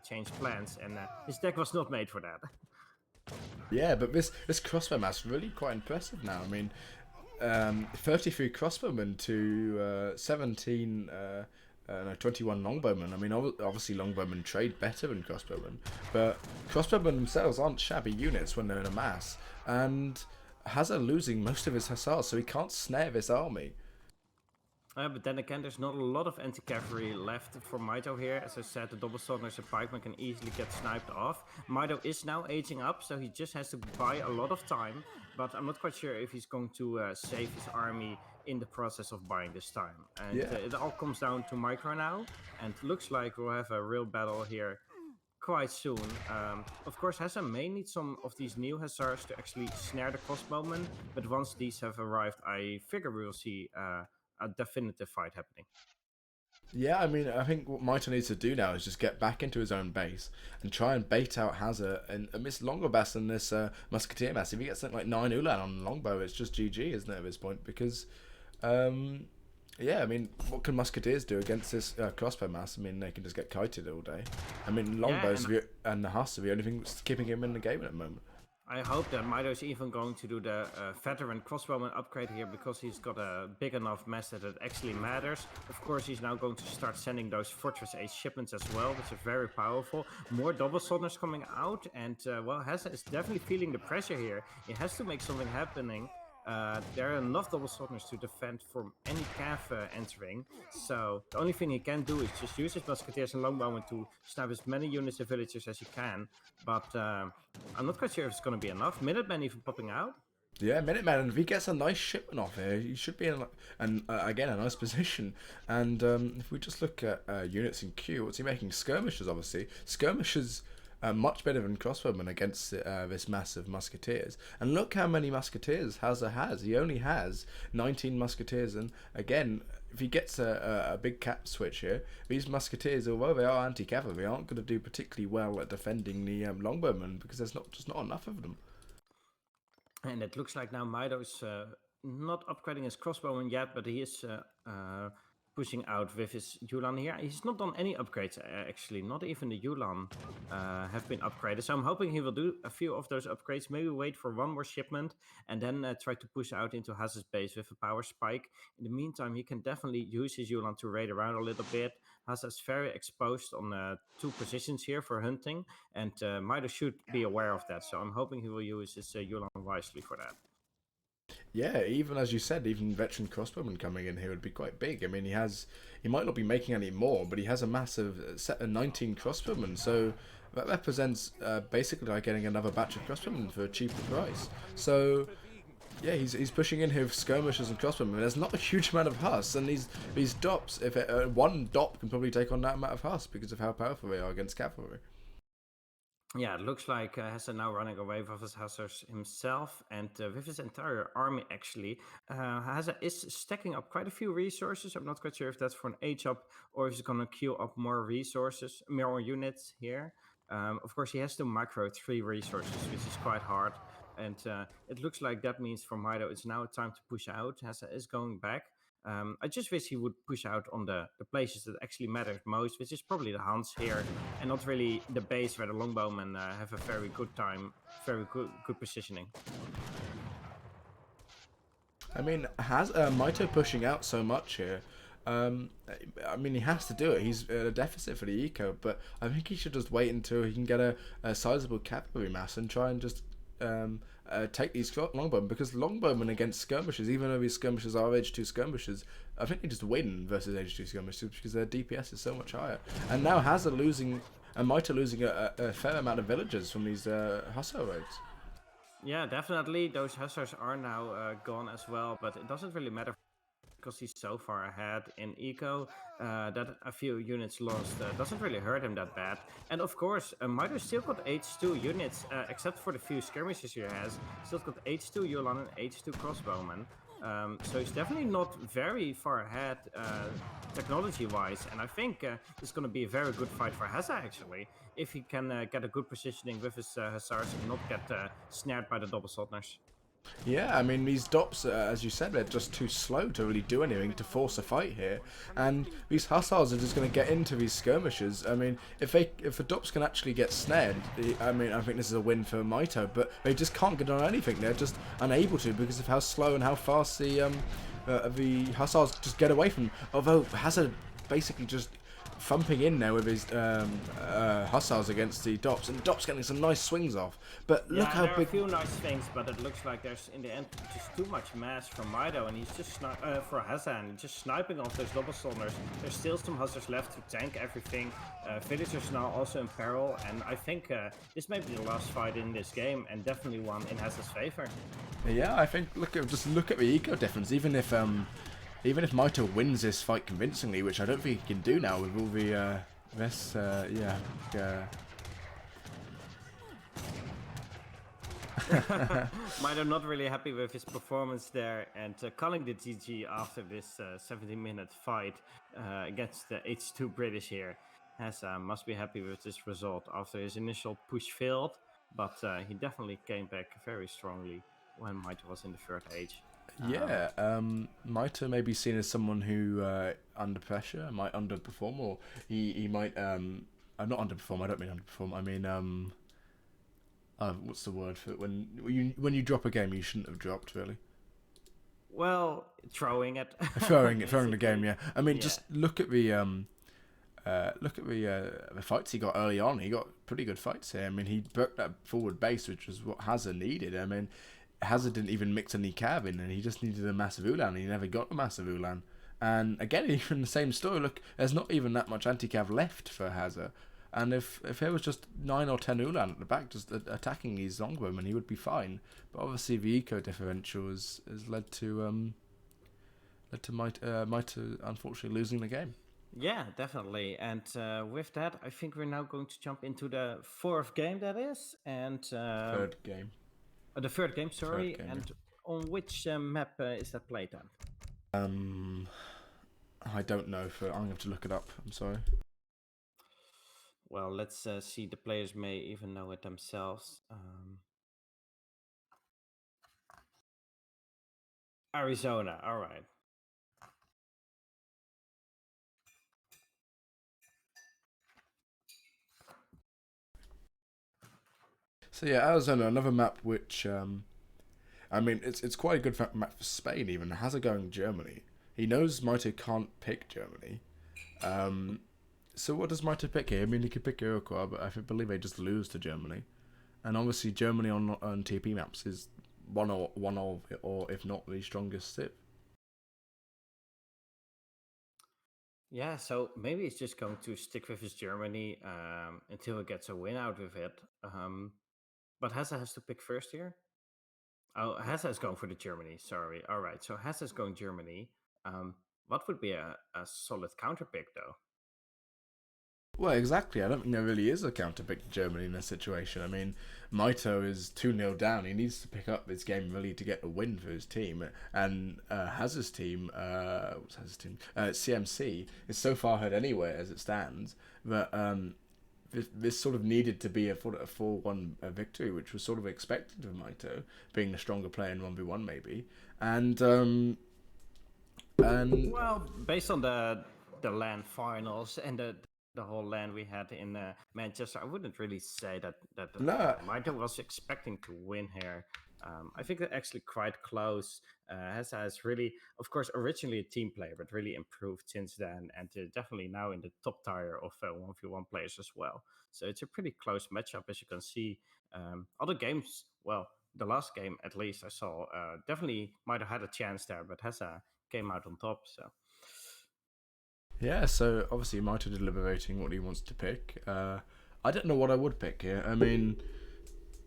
change plans, and his deck was not made for that. Yeah, but this crossbow mass is really quite impressive now. I mean, 33 crossbowmen to 17, 21 longbowmen. I mean, obviously longbowmen trade better than crossbowmen, but crossbowmen themselves aren't shabby units when they're in a mass. And Hazza losing most of his hussars, so he can't snare this army. But then again, there's not a lot of anti-cavalry left for Mitoe here. As I said, the double soldiers and pikemen can easily get sniped off. Mitoe is now aging up, so he just has to buy a lot of time. But I'm not quite sure if he's going to save his army in the process of buying this time. And it all comes down to Micro now. And looks like we'll have a real battle here quite soon. Of course, Hazza may need some of these new hussars to actually snare the crossbowmen. But once these have arrived, I figure we will see... a definitive fight happening. Yeah, I mean, I think what Mitoe needs to do now is just get back into his own base and try and bait out Hazza and miss Longobass and this Musketeer mass. If he gets something like 9 Ulan on Longbow, it's just GG, isn't it, at this point? Because, yeah, I mean, what can Musketeers do against this crossbow mass? I mean, they can just get kited all day. I mean, Longbows and the Huss are the only thing that's keeping him in the game at the moment. I hope that Mitoe is even going to do the veteran crossbowman upgrade here, because he's got a big enough mass that it actually matters. Of course, he's now going to start sending those Fortress Age shipments as well, which are very powerful. More double soldiers coming out, and well, Hazza is definitely feeling the pressure here. He has to make something happening. There are enough double soldiers to defend from any cav entering, so the only thing he can do is just use his musketeers and longbowmen to snipe as many units and villagers as he can, but I'm not quite sure if it's going to be enough. Minutemen even popping out. Yeah, Minuteman, and if he gets a nice shipment off here, he should be in, again, a nice position. And if we just look at units in queue, what's he making? Skirmishers, obviously. Skirmishers much better than crossbowmen against this massive musketeers. And look how many musketeers Hazza has. He only has 19 musketeers, and again, if he gets a big cap switch here, these musketeers, although they are anti-cavalry, aren't going to do particularly well at defending the longbowmen, because there's just not enough of them. And it looks like now Mitoe's not upgrading his crossbowman yet, but he is pushing out with his Ulan here. He's not done any upgrades, actually. Not even the Ulan have been upgraded. So I'm hoping he will do a few of those upgrades. Maybe wait for one more shipment and then try to push out into Hazza's base with a power spike. In the meantime, he can definitely use his Ulan to raid around a little bit. Hazza is very exposed on 2 positions here for hunting, and Mitoe should be aware of that. So I'm hoping he will use his Ulan wisely for that. Yeah, even as you said, even veteran crossbowman coming in here would be quite big. I mean, he might not be making any more, but he has a massive set of 19 crossbowmen, so that represents basically like getting another batch of crossbowmen for a cheaper price. So Yeah, he's pushing in here with skirmishers and crossbowmen. There's not a huge amount of Huss, and these dops, if one dop can probably take on that amount of Huss because of how powerful they are against cavalry. Yeah, it looks like Hazza now running away with his hussars himself and with his entire army, actually. Hazza is stacking up quite a few resources. I'm not quite sure if that's for an H-up or if he's going to queue up more resources, more units here. Of course, he has to macro 3 resources, which is quite hard. And it looks like that means for Mitoe, it's now time to push out. Hazza is going back. I just wish he would push out on the places that actually matter most, which is probably the Hans here, and not really the base where the longbowmen have a very good time, very good positioning. I mean, has Mitoe pushing out so much here? I mean, he has to do it. He's at a deficit for the eco, but I think he should just wait until he can get a sizable cavalry mass and try and just take these longbowmen, because longbowmen against skirmishers, even though these skirmishers are H2 skirmishers, I think they just win versus H2 skirmishers because their DPS is so much higher. And now Hazza losing, and Mitoe losing a fair amount of villagers from these Hussar raids. Yeah, definitely. Those hussars are now gone as well, but it doesn't really matter because he's so far ahead in eco that a few units lost doesn't really hurt him that bad. And of course, Mitoe still got H2 units, except for the few skirmishes he has. Still got H2 Yulan and H2 crossbowmen. So he's definitely not very far ahead technology-wise, and I think it's going to be a very good fight for Hazza, actually, if he can get a good positioning with his hussars and not get snared by the double Sotners. Yeah, I mean, these dops, as you said, they're just too slow to really do anything to force a fight here. And these hussars are just going to get into these skirmishes. I mean, if the dops can actually get snared, I mean, I think this is a win for Mitoe, but they just can't get on anything. They're just unable to because of how slow and how fast the hussars just get away from. Although Hazza basically just thumping in there with his hussars against the dops, and dops getting some nice swings off. But look how there big. are a few nice things, but it looks like there's in the end just too much mass from Mitoe, and he's just for Hazza, and just sniping off those double soldiers. There's still some hussars left to tank everything. Villagers now also in peril, and I think this may be the last fight in this game, and definitely one in Hazza's favor. Yeah, I think just look at the eco difference. Even if Mitoe wins this fight convincingly, which I don't think he can do now with all the Mitoe not really happy with his performance there, and calling the GG after this 17-minute fight against the H2 British here. Hazza must be happy with this result after his initial push failed, but he definitely came back very strongly when Mitoe was in the third age. Yeah, Mitoe may be seen as someone who, under pressure, might underperform, or he might, not underperform, I don't mean underperform, I mean, what's the word for it? When you drop a game you shouldn't have dropped, really. Well, throwing it. throwing the game, yeah. I mean, just look at the fights he got early on. He got pretty good fights here. I mean, he broke that forward base, which was what Hazza needed. I mean, Hazza didn't even mix any cav in, and he just needed a massive Ulan. He never got a massive Ulan. And again, even the same story. Look, there's not even that much anti-cav left for Hazza. And if there was just 9 or 10 Ulan at the back just attacking these longbowmen, he would be fine. But obviously the eco differential has led to Mitoe unfortunately losing the game. Yeah, definitely. And with that, I think we're now going to jump into the fourth game, that is. And Third game. The third game, sorry. Third game, and on which map is that played on? I don't know. I'm going to have to look it up. I'm sorry. Well, let's see. The players may even know it themselves. Arizona, all right. So yeah, Arizona, another map which, I mean, it's quite a good map for Spain even. Hazza going Germany. He knows Mitoe can't pick Germany. So what does Mitoe pick here? I mean, he could pick Iroquois, but I believe they just lose to Germany. And obviously Germany on TP maps is one of, or if not the strongest civ. Yeah, so maybe he's just going to stick with his Germany until he gets a win out of it. But Hazza has to pick first here. Oh, Hazza is going for the Germany. Sorry. All right. So Hazza is going Germany. Um, what would be a solid counter pick though? Well, exactly. I don't think there really is a counter pick to Germany in this situation. I mean, Mitoe is 2-0 down. He needs to pick up this game really to get a win for his team. And Hazard's team, what's Hazard's team? CMC is so far ahead anyway as it stands that this sort of needed to be a 4-1 victory, which was sort of expected of Mitoe, being the stronger player in 1v1 maybe. And Well, based on the LAN finals and the whole LAN we had in Manchester, I wouldn't really say that no, Mito was expecting to win here. I think they're actually quite close. Hazza is really, of course, originally a team player, but really improved since then, and definitely now in the top tier of 1v1 players as well. So it's a pretty close matchup, as you can see. Other games, well, the last game at least I saw, definitely might have had a chance there, but Hazza came out on top. So yeah, so obviously Mito deliberating what he wants to pick. I don't know what I would pick here. I mean,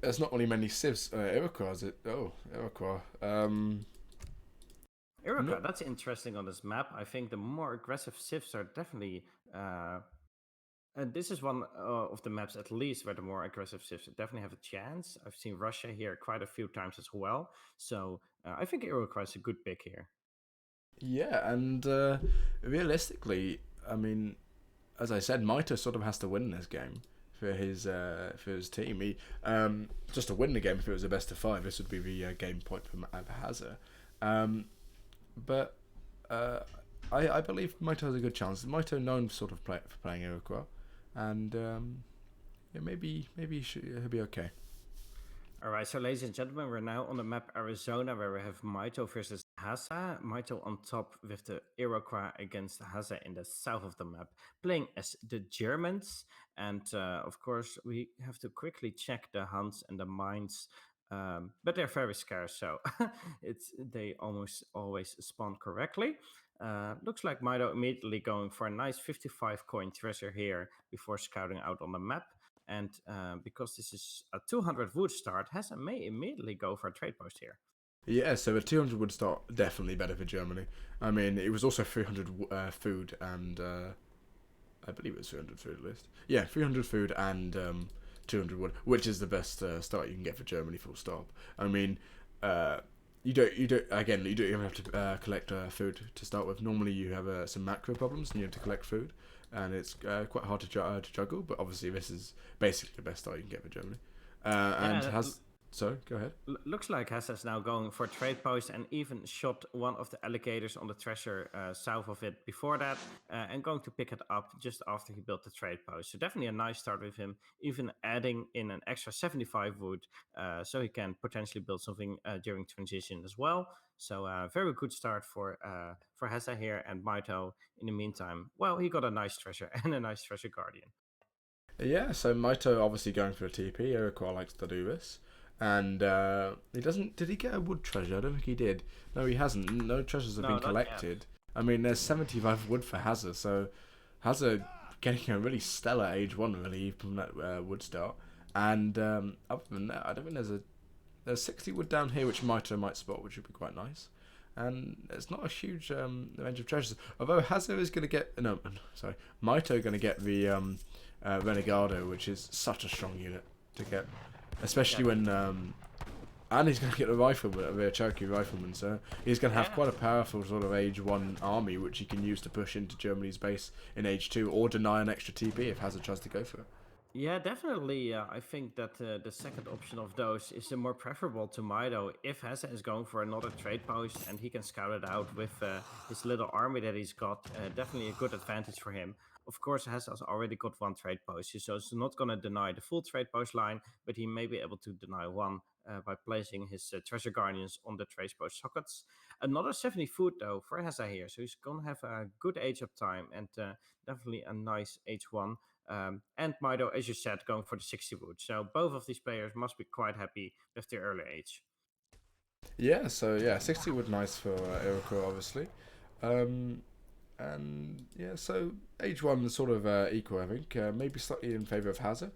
there's not really many civs. Iroquois, is it? Oh, Iroquois. Iroquois, that's interesting on this map. I think the more aggressive civs are definitely. And this is one of the maps, at least, where the more aggressive civs definitely have a chance. I've seen Russia here quite a few times as well. So I think Iroquois is a good pick here. Yeah, and realistically, I mean, as I said, Mito sort of has to win this game for his team. He just to win the game. If it was a best of 5, this would be the game point for Hazza. But I believe Mito has a good chance. Mito known sort of for playing Iroquois, and yeah, maybe he'll be okay. All right, so ladies and gentlemen, we're now on the map Arizona, where we have Mito versus Hazza. Mito on top with the Iroquois against Hazza in the south of the map, playing as the Germans. And of course, we have to quickly check the hunts and the mines, but they're very scarce, so they almost always spawn correctly. Looks like Mito immediately going for a nice 55 coin treasure here before scouting out on the map. And because this is a 200 wood start, Hazza may immediately go for a trade post here. Yeah, so a 200 would start definitely better for Germany. I mean, it was also 300 food and I believe it was 300 food at least. Yeah, 300 food and 200 wood, which is the best start you can get for Germany. Full stop. I mean, you don't even have to collect food to start with. Normally, you have some macro problems and you have to collect food, and it's quite hard to juggle. But obviously, this is basically the best start you can get for Germany. Sorry, go ahead. Looks like Hazza is now going for a trade post and even shot one of the alligators on the treasure south of it before that, and going to pick it up just after he built the trade post. So definitely a nice start with him, even adding in an extra 75 wood, so he can potentially build something during transition as well. So very good start for Hazza here, and Mito in the meantime, well, he got a nice treasure and a nice treasure guardian. Yeah, so Mito obviously going for a TP. Iroquois likes to do this. And he doesn't. Did he get a wood treasure? I don't think he did. No, he hasn't. No treasures have been collected. I mean, there's 75 wood for Hazza, so Hazza getting a really stellar age 1 really from that wood start. And other than that, I don't think there's 60 wood down here, which Mito might spot, which would be quite nice. And it's not a huge range of treasures. Although Hazza is going to get Mito going to get the Renegado, which is such a strong unit to get. Especially when, and he's going to get the rifleman, the Cherokee rifleman, so he's going to have quite a powerful sort of Age 1 army, which he can use to push into Germany's base in Age 2, or deny an extra TP if Hazard tries to go for it. Yeah, definitely. I think that the second option of those is more preferable to Mito. If Hazza is going for another trade post and he can scout it out with his little army that he's got, definitely a good advantage for him. Of course, Hazza's already got one trade post, so it's not going to deny the full trade post line, but he may be able to deny one by placing his treasure guardians on the trade post sockets. Another 70 food though for Hazza here, so he's going to have a good age up time and definitely a nice H1. And Mito, as you said, going for the 60 wood. So both of these players must be quite happy with their early age. Yeah, so yeah, 60 wood nice for Iroquois, obviously. And yeah, so age 1 is sort of equal, I think. Maybe slightly in favour of Hazza.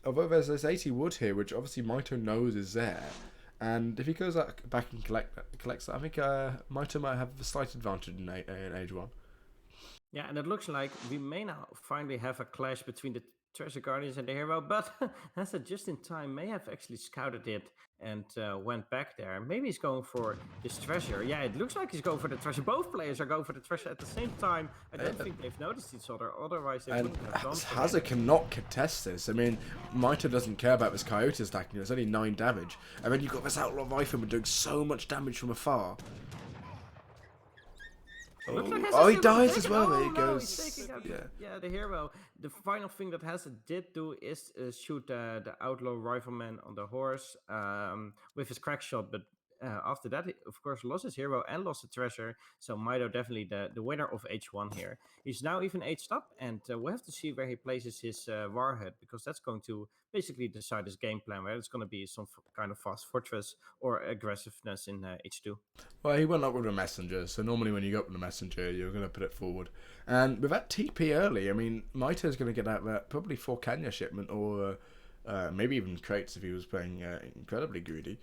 Although there's 80 wood here, which obviously Mito knows is there. And if he goes back and collects that, I think Mitoe might have a slight advantage in age 1. Yeah, and it looks like we may now finally have a clash between the Treasure Guardians and the hero, but Hazza just in time may have actually scouted it and went back there. Maybe he's going for this treasure. Yeah, it looks like he's going for the treasure. Both players are going for the treasure at the same time. I don't think they've noticed each other, otherwise they wouldn't have gone for Hazza it. cannot contest this. I mean, Mitoe doesn't care about this Coyote stacking. It's only 9 damage. And then you've got this Outlaw Rifleman doing so much damage from afar. Looks like Oh, he Hazza's dies taking- as well. oh, There he no, goes. he's taking out Yeah. the hero. The final thing that Hazza did do is shoot the outlaw rifleman on the horse with his crack shot, but after that, he, of course, lost his hero and lost the treasure. So Mitoe definitely the winner of H1 here. He's now even aged up, and we'll have to see where he places his warhead, because that's going to basically decide his game plan, whether it's going to be some kind of fast fortress or aggressiveness in H2. Well, he went up with a messenger, so normally when you go up with a messenger, you're going to put it forward. And with that TP early, I mean, Mitoe's going to get out that probably 4 Kenya shipment, or maybe even crates if he was playing incredibly greedy.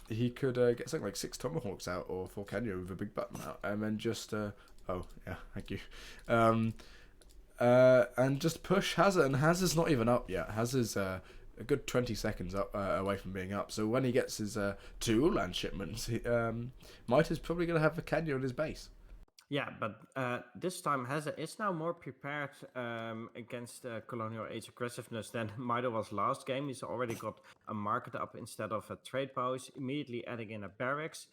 He could get something like 6 Tomahawks out, or 4 Kenya with a big button out, and then just, oh, yeah, thank you. And just push Hazza, and Hazza's not even up yet. Hazza's a good 20 seconds up away from being up. So when he gets his 2 Ulan shipments, Mitoe's probably going to have a Kenya in his base. Yeah, but this time Hazza is now more prepared against Colonial Age aggressiveness than Mitoe was last game. He's already got a market up instead of a trade post, immediately adding in a barracks.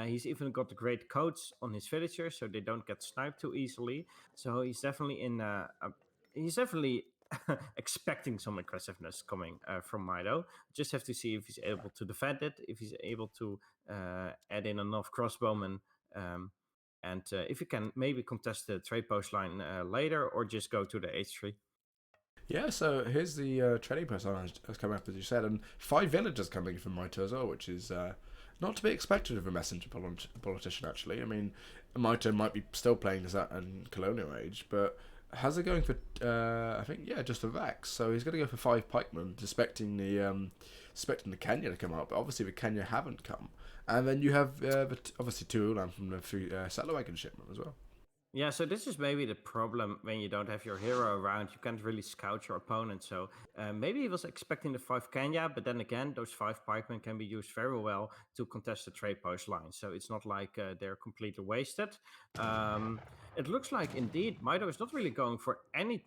He's even got the great coats on his villagers, so they don't get sniped too easily. So he's definitely expecting some aggressiveness coming from Mitoe. Just have to see if he's able to defend it, if he's able to add in enough crossbowmen. And if you can maybe contest the trade post line later, or just go to the H3. Yeah, so here's the trading post line has come up, as you said, and 5 villagers coming from Mitoe as well, which is not to be expected of a messenger politician, actually. I mean, Mitoe might be still playing this out in Colonial Age, but Hazza going for, I think, yeah, just a Vax. So he's going to go for 5 pikemen, expecting the Kenya to come up, but obviously the Kenya haven't come. And then you have obviously 2 Ulan from the settler wagon shipment as well. Yeah, so this is maybe the problem when you don't have your hero around. You can't really scout your opponent. So maybe he was expecting the 5 Kenya, but then again, those 5 pikemen can be used very well to contest the trade post line. So it's not like they're completely wasted. It looks like indeed Mitoe is not really going for any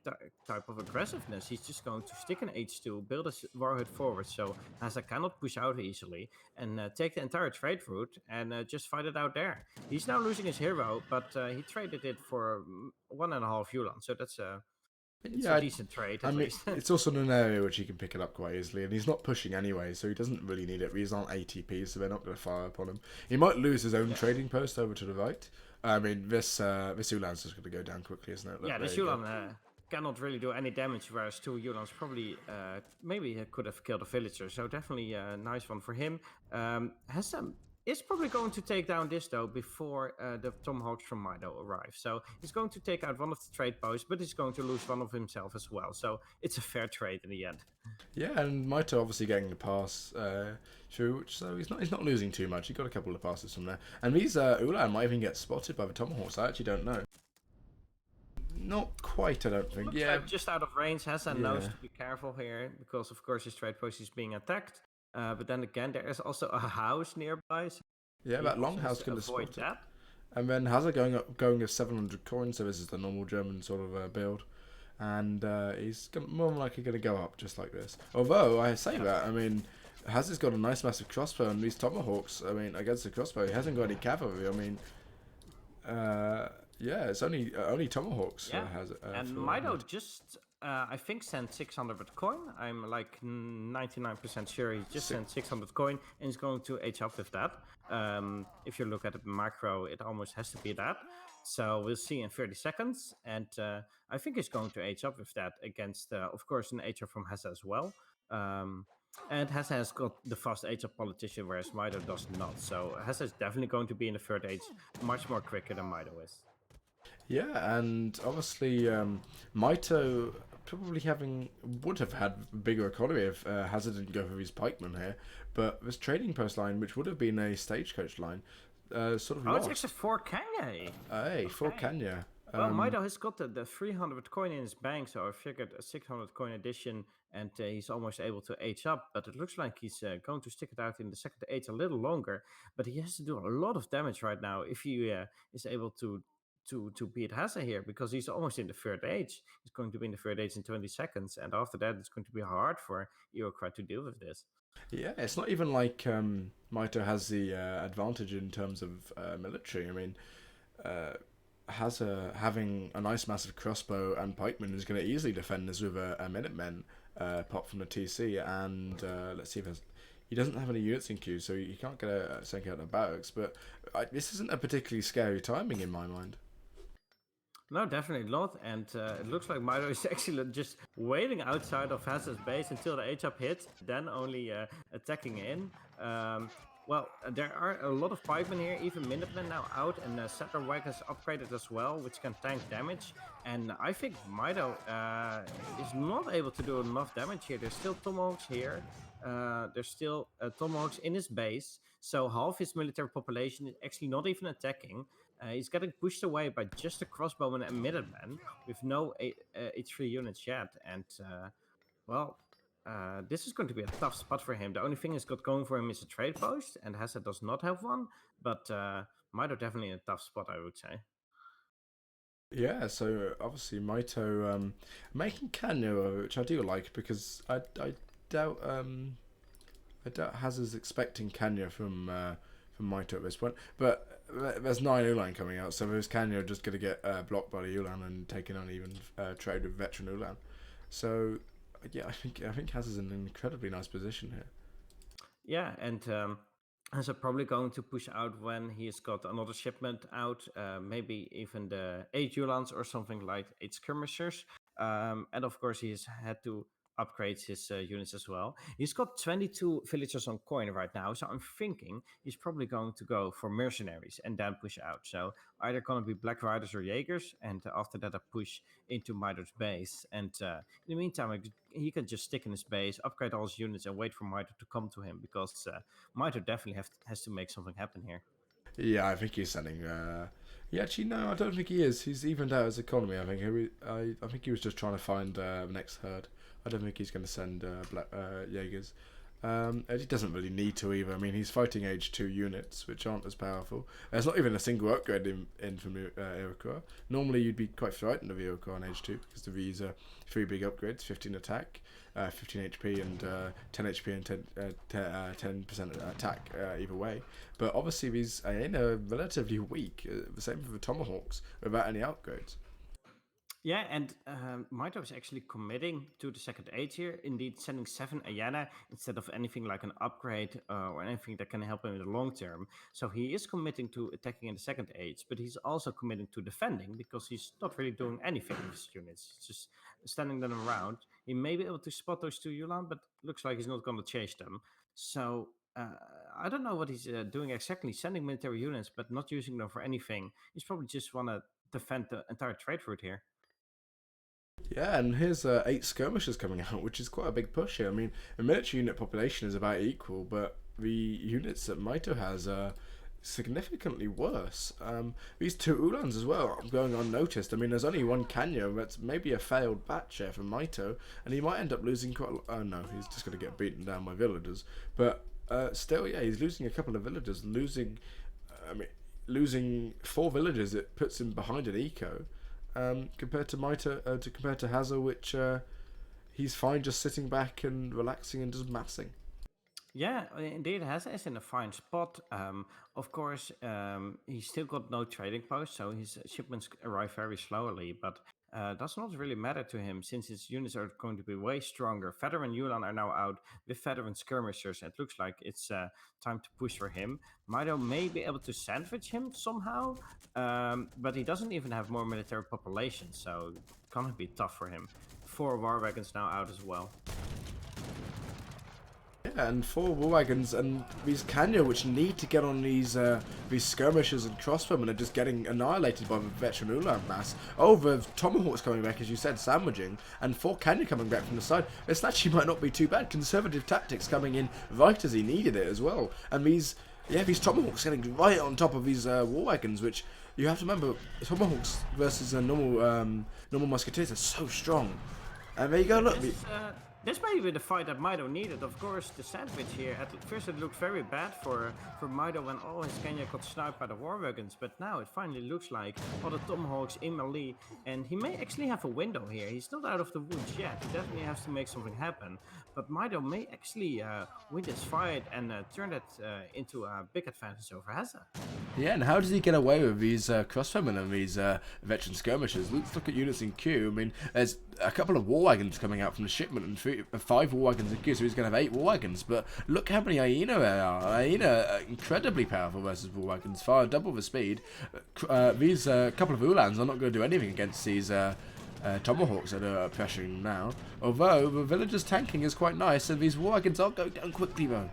type of aggressiveness. He's just going to stick in H2, build his warhead forward, so Hazza cannot push out easily, and take the entire trade route and just fight it out there. He's now losing his hero, but he traded it for 1.5 Ulan, so that's a decent trade. I mean, it's also in an area which he can pick it up quite easily, and he's not pushing anyway, so he doesn't really need it. These aren't ATPs, so they're not going to fire upon him. He might lose his own trading post over to the right. I mean, this Ulan's just going to go down quickly, isn't it? Yeah, this Ulan cannot really do any damage, whereas 2 Ulans probably, maybe he could have killed a villager, so definitely a nice one for him. Hazza is probably going to take down this, though, before the Tomahawks from Mitoe arrive. So he's going to take out one of the trade posts, but he's going to lose one of himself as well. So it's a fair trade in the end. Yeah, and Mitoe obviously getting the pass through, so he's not losing too much. He got a couple of passes from there. And these Ulan might even get spotted by the Tomahawks. I actually don't know. Not quite, I don't think. Looks Yeah, like just out of range, Hazza knows to be careful here, because of course his trade post is being attacked. But then again, there is also a house nearby. So yeah, that longhouse can avoid spot it. that. And then Hazza going with 700 coins, so this is the normal German sort of build. And he's more than likely going to go up just like this. Although, I say that, I mean, Hazza's got a nice massive crossbow, and these Tomahawks, I mean, against the crossbow, he hasn't got any cavalry. I mean, yeah, it's only Tomahawks. Yeah, Hazza, and Mitoe just, I think, sent 600 coin. I'm like 99% sure he just sent 600 coin, and he's going to age up with that. If you look at the macro, it almost has to be that. So we'll see in 30 seconds, and I think he's going to age up with that against, of course, an age up from Hazza as well. And Hazza has got the fast age up politician, whereas Mitoe does not. So Hazza is definitely going to be in the third age much more quicker than Mitoe is. Yeah, and obviously Mitoe probably would have had a bigger economy if Hazza didn't go for his pikeman here. But this trading post line, which would have been a stagecoach line, sort of Oh, lost. it's actually 4 Kenya. Hey, for Kenya. Well, Mitoe has got the 300 coin in his bank, so I figured a 600 coin addition, and he's almost able to age up. But it looks like he's going to stick it out in the second age a little longer. But he has to do a lot of damage right now if he is able to beat Hazza here, because he's almost in the third age. He's going to be in the third age in 20 seconds, and after that, it's going to be hard for EOCry to deal with this. Yeah, it's not even like Mitoe has the advantage in terms of military. I mean, Hazza having a nice massive crossbow and pikeman is going to easily defend this with a Minutemen pop from the TC, and let's see if he doesn't have any units in queue, so you can't get a second out of barracks, but this isn't a particularly scary timing in my mind. No, definitely not, and it looks like Mitoe is actually just waiting outside of Hazza's base until the H-up hits, then only attacking in. Well, there are a lot of pikemen here, even Minutemen now out, and Settler Wagons upgraded as well, which can tank damage. And I think Mitoe is not able to do enough damage here. There's still Tomahawks here. There's still Tomahawks in his base, so half his military population is actually not even attacking. He's getting pushed away by just a crossbowman and Minutemen with no H3 units yet. And, well... this is going to be a tough spot for him. The only thing he's got going for him is a trade post, and Hazza does not have one, but Mitoe definitely in a tough spot, I would say. Yeah, so obviously Mitoe making Kenya, which I do like, because I doubt Hazza's expecting Kenya from Mitoe at this point, but there's 9 Ulan coming out, so there's Kenya just going to get blocked by the Ulan and taking on even trade with veteran Ulan. So yeah, I think Hazza's in an incredibly nice position here. Yeah, and Hazza probably going to push out when he's got another shipment out, maybe even the 8 Ulans or something like 8 skirmishers. And of course, he's had to upgrade his units as well. He's got 22 villagers on coin right now, so I'm thinking he's probably going to go for mercenaries and then push out. So either going to be Black Riders or Jaegers, and after that a push into Mitoe's base. And in the meantime, he can just stick in his base, upgrade all his units, and wait for Mitoe to come to him, because Mitoe definitely has to make something happen here. Yeah, I think he's sending. Yeah, actually, no, I don't think he is. He's evened out his economy. I think he was just trying to find the next herd. I don't think he's going to send Jaegers. And he doesn't really need to either. I mean, he's fighting age 2 units, which aren't as powerful. There's not even a single upgrade in from EOCry. Normally, you'd be quite frightened of EOCry on age 2, because the V's are 3 big upgrades: 15 attack, 15 HP, and 10 HP and 10% attack either way. But obviously, these are relatively weak. The same for the Tomahawks, without any upgrades. Yeah, and Mitoe is actually committing to the second age here, indeed sending 7 Ayana instead of anything like an upgrade or anything that can help him in the long term. So he is committing to attacking in the second age, but he's also committing to defending, because he's not really doing anything with his units, just standing them around. He may be able to spot those 2 Ulan, but looks like he's not going to chase them. So I don't know what he's doing exactly, sending military units, but not using them for anything. He's probably just want to defend the entire trade route here. Yeah, and here's 8 skirmishers coming out, which is quite a big push here. I mean, the military unit population is about equal, but the units that Mitoe has are significantly worse. These 2 Ulans as well are going unnoticed. I mean, there's only 1 Kenya. That's maybe a failed batch here for Mitoe, and he might end up losing quite a lot. Oh no, he's just going to get beaten down by villagers. But still, yeah, he's losing a couple of villagers. Losing 4 villagers, it puts him behind an eco. Compared to Mitoe, compared to Hazza, which he's fine just sitting back and relaxing and just massing. Yeah, indeed, Hazza is in a fine spot. Of course, he's still got no trading post, so his shipments arrive very slowly, but does not really matter to him, since his units are going to be way stronger. Veteran Ulan are now out with veteran skirmishers, and it looks like it's time to push for him. Mitoe may be able to sandwich him somehow, but he doesn't even have more military population, so it's gonna be tough for him. 4 war wagons now out as well. Yeah, and 4 war wagons and these Kanya, which need to get on these skirmishers and crossbowmen, are just getting annihilated by the veteran Ulan mass. Oh, the tomahawks coming back, as you said, sandwiching, and 4 Kanya coming back from the side. This actually might not be too bad. Conservative tactics coming in right as he needed it as well. And these tomahawks getting right on top of these war wagons, which you have to remember, tomahawks versus normal musketeers are so strong. And there you go. Look. This may be the fight that Mitoe needed. Of course, the sandwich here, at first it looked very bad for Mitoe when all his Kenya got sniped by the war wagons, but now it finally looks like all the tomahawks in melee, and he may actually have a window here. He's not out of the woods yet. He definitely has to make something happen, but Mitoe may actually win this fight and turn that into a big advantage over Hazza. Yeah, and how does he get away with these crossbowmen and these veteran skirmishers? Let's look at units in queue. I mean, there's a couple of war wagons coming out from the shipment and 5 war wagons in queue, so he's going to have 8 war wagons. But look how many Hyena there are. Hyena are incredibly powerful versus war wagons, far double the speed. These couple of Ulans are not going to do anything against these tomahawks that are pressuring now. Although the villagers tanking is quite nice, and these war wagons are going down quickly though.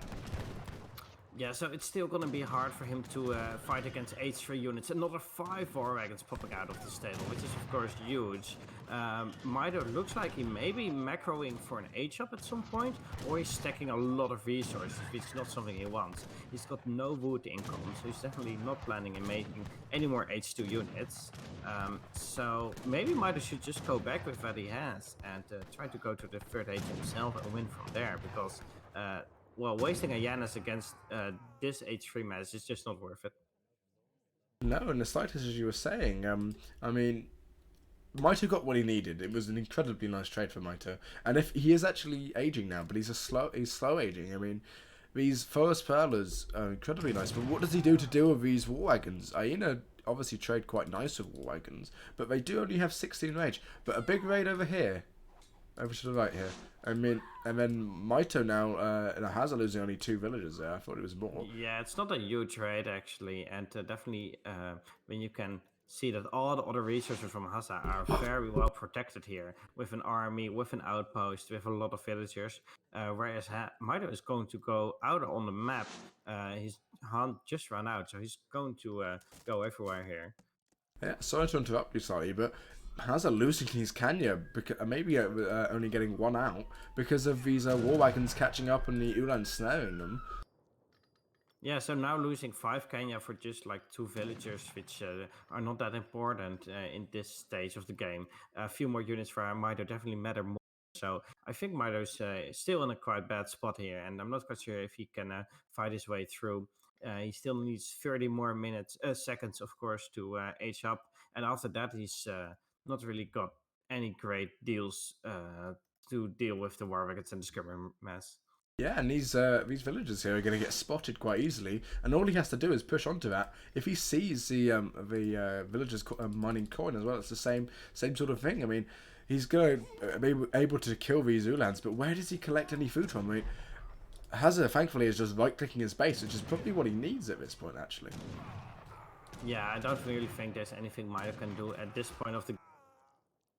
Yeah, so it's still gonna be hard for him to fight against H3 units. Another 5 war wagons popping out of the stable, which is of course huge. Mitoe looks like he may be macroing for an H-up at some point, or he's stacking a lot of resources, which is not something he wants. He's got no wood income, so he's definitely not planning on making any more H2 units. So maybe Mitoe should just go back with what he has and try to go to the third H himself and win from there, because well, wasting a Yanis against this H3 mass is just not worth it. No, in the slightest, as you were saying. I mean, Mitoe got what he needed. It was an incredibly nice trade for Mitoe, and if he is actually aging now, but he's slow aging. I mean, these forest pearlers are incredibly nice, but what does he do to deal with these war wagons? Hyena obviously trade quite nice with war wagons, but they do only have 16 rage. But a big raid over here, over to the right here. I mean, and then Mitoe now, Hazza losing only 2 villagers there. I thought it was more. Yeah, it's not a huge raid actually, and definitely when you can see that all the other resources from Hazza are very well protected here, with an army, with an outpost, with a lot of villagers, whereas Mitoe is going to go out on the map. His hunt just ran out, so he's going to go everywhere here. Yeah, sorry to interrupt you slightly, but Hazza losing his Kanya, maybe only getting 1 out because of these war wagons catching up and the Ulan snaring them. Yeah, so now losing 5 Kenya for just like 2 villagers, which are not that important in this stage of the game. A few more units for Mitoe definitely matter more. So I think Mitoe's still in a quite bad spot here, and I'm not quite sure if he can fight his way through. He still needs 30 more seconds, of course, to age up, and after that he's not really got any great deals to deal with the war wagons and the skirmish mass. Yeah, and these villagers here are going to get spotted quite easily, and all he has to do is push onto that. If he sees the villagers mining coin as well, it's the same sort of thing. I mean, he's going to be able to kill these Ulans, but where does he collect any food from? I mean, Hazza, thankfully, is just right-clicking his base, which is probably what he needs at this point, actually. Yeah, I don't really think there's anything Mitoe can do at this point of the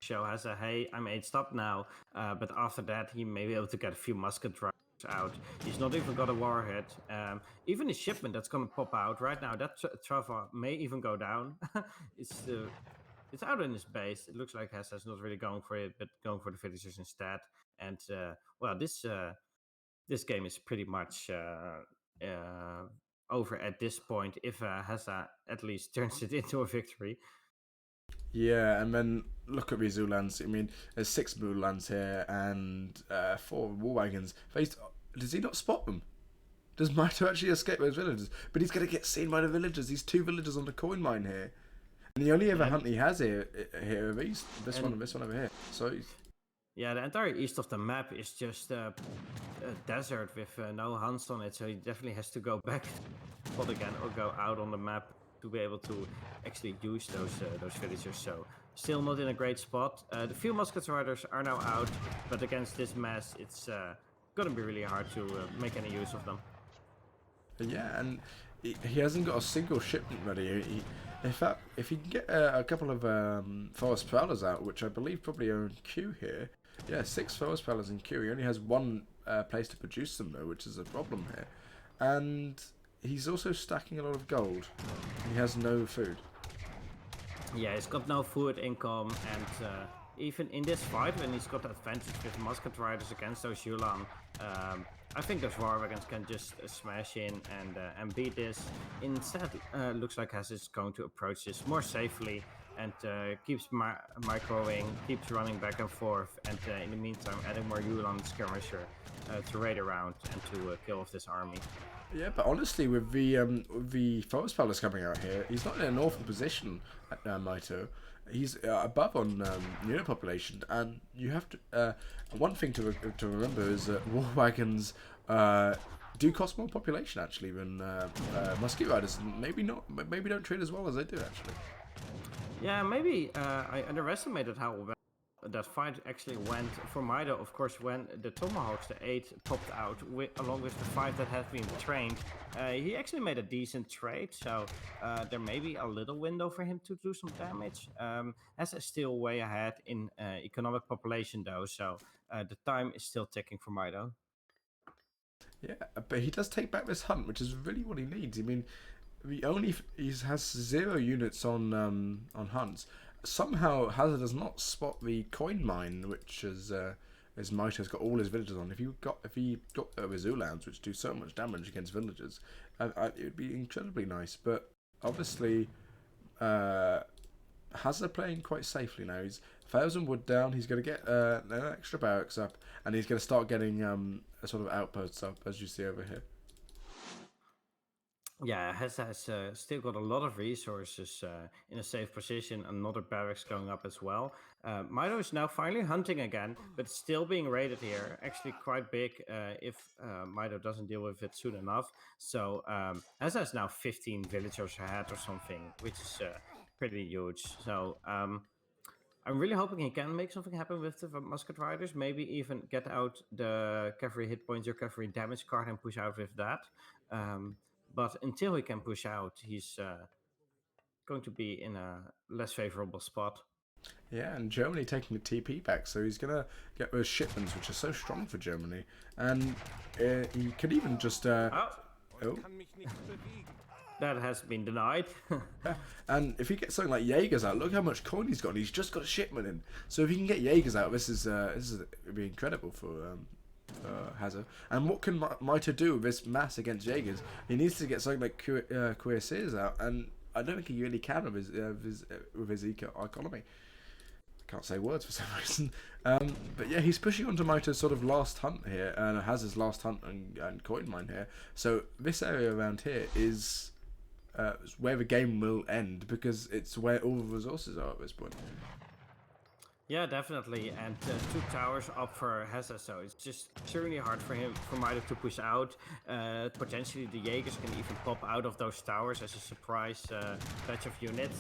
show. Hazza, hey, I'm 8 up now, but after that, he may be able to get a few musket drivers out. He's not even got a warhead. Even his shipment that's going to pop out right now, that Trava may even go down. It's out in his base. It looks like Hazza's not really going for it, but going for the villagers instead. And well, this game is pretty much over at this point, if Hazza at least turns it into a victory. Yeah, and then look at these Ulans. I mean, there's 6 Ulans here and 4 war wagons. Does he not spot them? Does Mitoe actually escape those villagers? But he's going to get seen by the villagers. These 2 villagers on the coin mine here. And the only other hunt he has here are these. This one and this one over here. So yeah, the entire east of the map is just a desert with no hunts on it. So he definitely has to go back again or go out on the map to be able to actually use those villagers. So still not in a great spot. The few musket riders are now out, but against this mass, it's gonna be really hard to make any use of them. yeah, and he hasn't got a single shipment ready. In fact, if you can get a couple of forest prowlers out, which I believe probably are in queue here. Yeah, 6 forest prowlers in queue. He only has one place to produce them though, which is a problem here. And he's also stacking a lot of gold. He has no food. Yeah, he's got no food income, and even in this fight, when he's got advantage with musket riders against those Yulan, I think those war wagons can just smash in and beat this. Instead, looks like Hazza is going to approach this more safely and keeps microing, keeps running back and forth, and in the meantime, adding more Yulan skirmisher to raid around and to kill off this army. Yeah, but honestly, with the forest palace coming out here, he's not in an awful position at Mitoe. He's above on unit population, and you have to. One thing to remember is that war wagons do cost more population actually than musket riders. Maybe not. Maybe don't trade as well as they do actually. Yeah, maybe I underestimated how well that fight actually went for Mitoe. Of course, when the Tomahawks, the 8, popped out along with the 5 that had been trained, he actually made a decent trade, so there may be a little window for him to do some damage. As is still way ahead in economic population though, so the time is still ticking for Mitoe. Yeah, but he does take back this hunt, which is really what he needs. I mean, he has 0 units on hunts. Somehow Hazza does not spot the coin mine, which is Mito's got all his villagers on. If he got Zulans, which do so much damage against villagers, it would be incredibly nice. But obviously, Hazza playing quite safely now. He's 1,000 wood down. He's going to get an extra barracks up, and he's going to start getting a sort of outposts up, as you see over here. Yeah, Hazza has still got a lot of resources in a safe position. Another barracks going up as well. Mitoe is now finally hunting again, but still being raided here. Actually quite big if Mitoe doesn't deal with it soon enough. So Hazza is now 15 villagers ahead or something, which is pretty huge. So I'm really hoping he can make something happen with the musket riders. Maybe even get out the cavalry hit points or cavalry damage card and push out with that. But until he can push out, he's going to be in a less favorable spot. Yeah, and Germany taking the TP back, so he's going to get those shipments, which are so strong for Germany. And he could even just... Oh, that has been denied. And if he gets something like Jaegers out, look how much coin he's got. He's just got a shipment in. So if he can get Jaegers out, this is it'd be incredible for Hazza. And what can Mitoe do with this mass against Jaegers? He needs to get something like Cuirassiers out, and I don't think he really can with his economy. I can't say words for some reason. But yeah, he's pushing onto Mito's sort of last hunt here, and Hazza's last hunt and coin mine here. So this area around here is where the game will end, because it's where all the resources are at this point. Yeah, definitely. And 2 towers up for Hazza, so it's just extremely hard for Mitoe to push out. Potentially the Jaegers can even pop out of those towers as a surprise batch of units.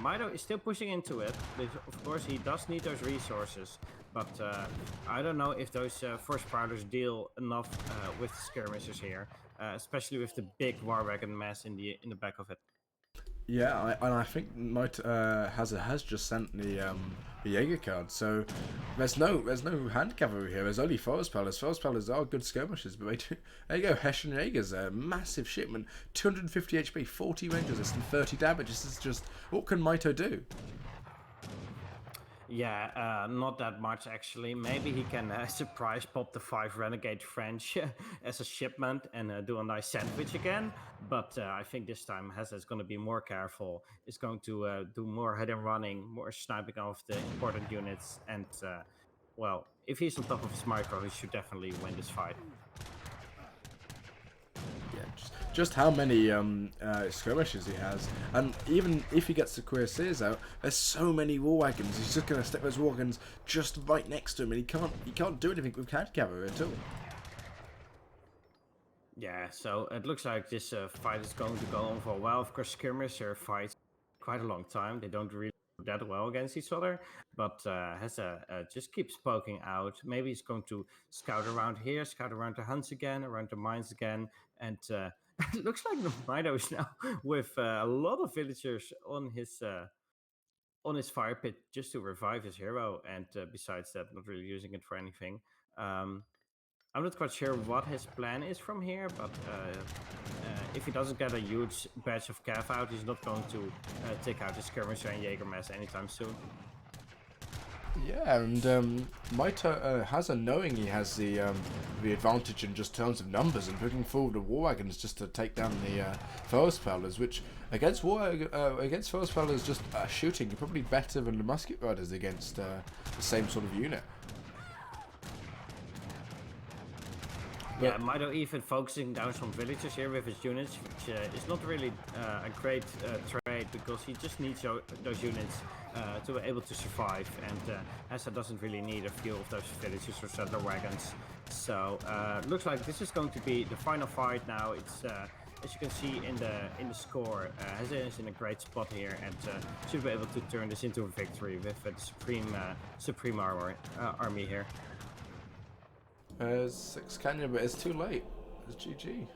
Mitoe is still pushing into it, but of course he does need those resources. But I don't know if those force prowlers deal enough with the skirmishers here, especially with the big war wagon mass in the back of it. Yeah, I think Hazza has just sent the Jaeger card, so there's no hand cavalry here. There's only forest palace. Forest palace are good skirmishers, but there you go. Hessian Jaegers, a massive shipment, 250 HP, 40 range resist, and 30 damage. This is just, what can Mitoe do? Yeah, not that much actually. Maybe he can surprise pop the 5 Renegade French as a shipment and do a nice sandwich again. But I think this time Hazza is going to be more careful. Is going to do more head and running, more sniping of the important units. And, well, if he's on top of his micro, he should definitely win this fight. Just how many skirmishes he has, and even if he gets the Cuirassiers out, there's so many war wagons. He's just gonna stick those war wagons just right next to him, and he can't do anything with hand cavalry at all. Yeah, so it looks like this fight is going to go on for a while. Of course, skirmisher fights quite a long time. They don't really do that well against each other, but Hazza just keeps poking out. Maybe he's going to scout around here, scout around the hunts again, around the mines again, and It looks like Mitoe is now with a lot of villagers on his fire pit just to revive his hero, and besides that, not really using it for anything. Um, I'm not quite sure what his plan is from here, but if he doesn't get a huge batch of cav out, he's not going to take out his skirmisher and Jägermeister anytime soon. Yeah, and Mitoe Hazza, knowing he has the advantage in just terms of numbers and putting forward the war wagons just to take down the forest prowlers, which against forest prowlers just shooting probably better than the musket riders against the same sort of unit. Yeah, Mitoe even focusing down some villagers here with his units, which is not really a great trade, because he just needs those units to be able to survive, and Hazza doesn't really need a few of those villagers or settler wagons. So looks like this is going to be the final fight now. It's as you can see in the score, Hazza is in a great spot here and should be able to turn this into a victory with the supreme army here. 6 Canyon, but it's too late. It's GG.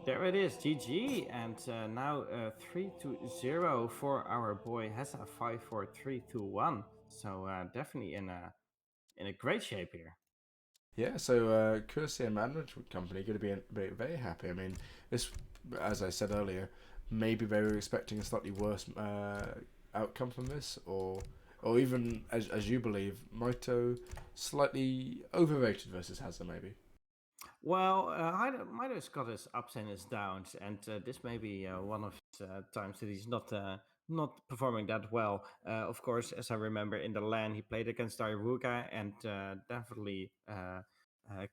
There it is, GG, and now 3-0 for our boy Hazza54321. So definitely in a great shape here. Yeah, so Courtesy and Management Company going to be very happy. I mean, this, as I said earlier, maybe they were expecting a slightly worse outcome from this, or even, as you believe, Mitoe slightly overrated versus Hazza, maybe. Well, Mitoe's got his ups and his downs, and this may be one of his times that he's not performing that well. Of course, as I remember in the LAN, he played against Daruga and definitely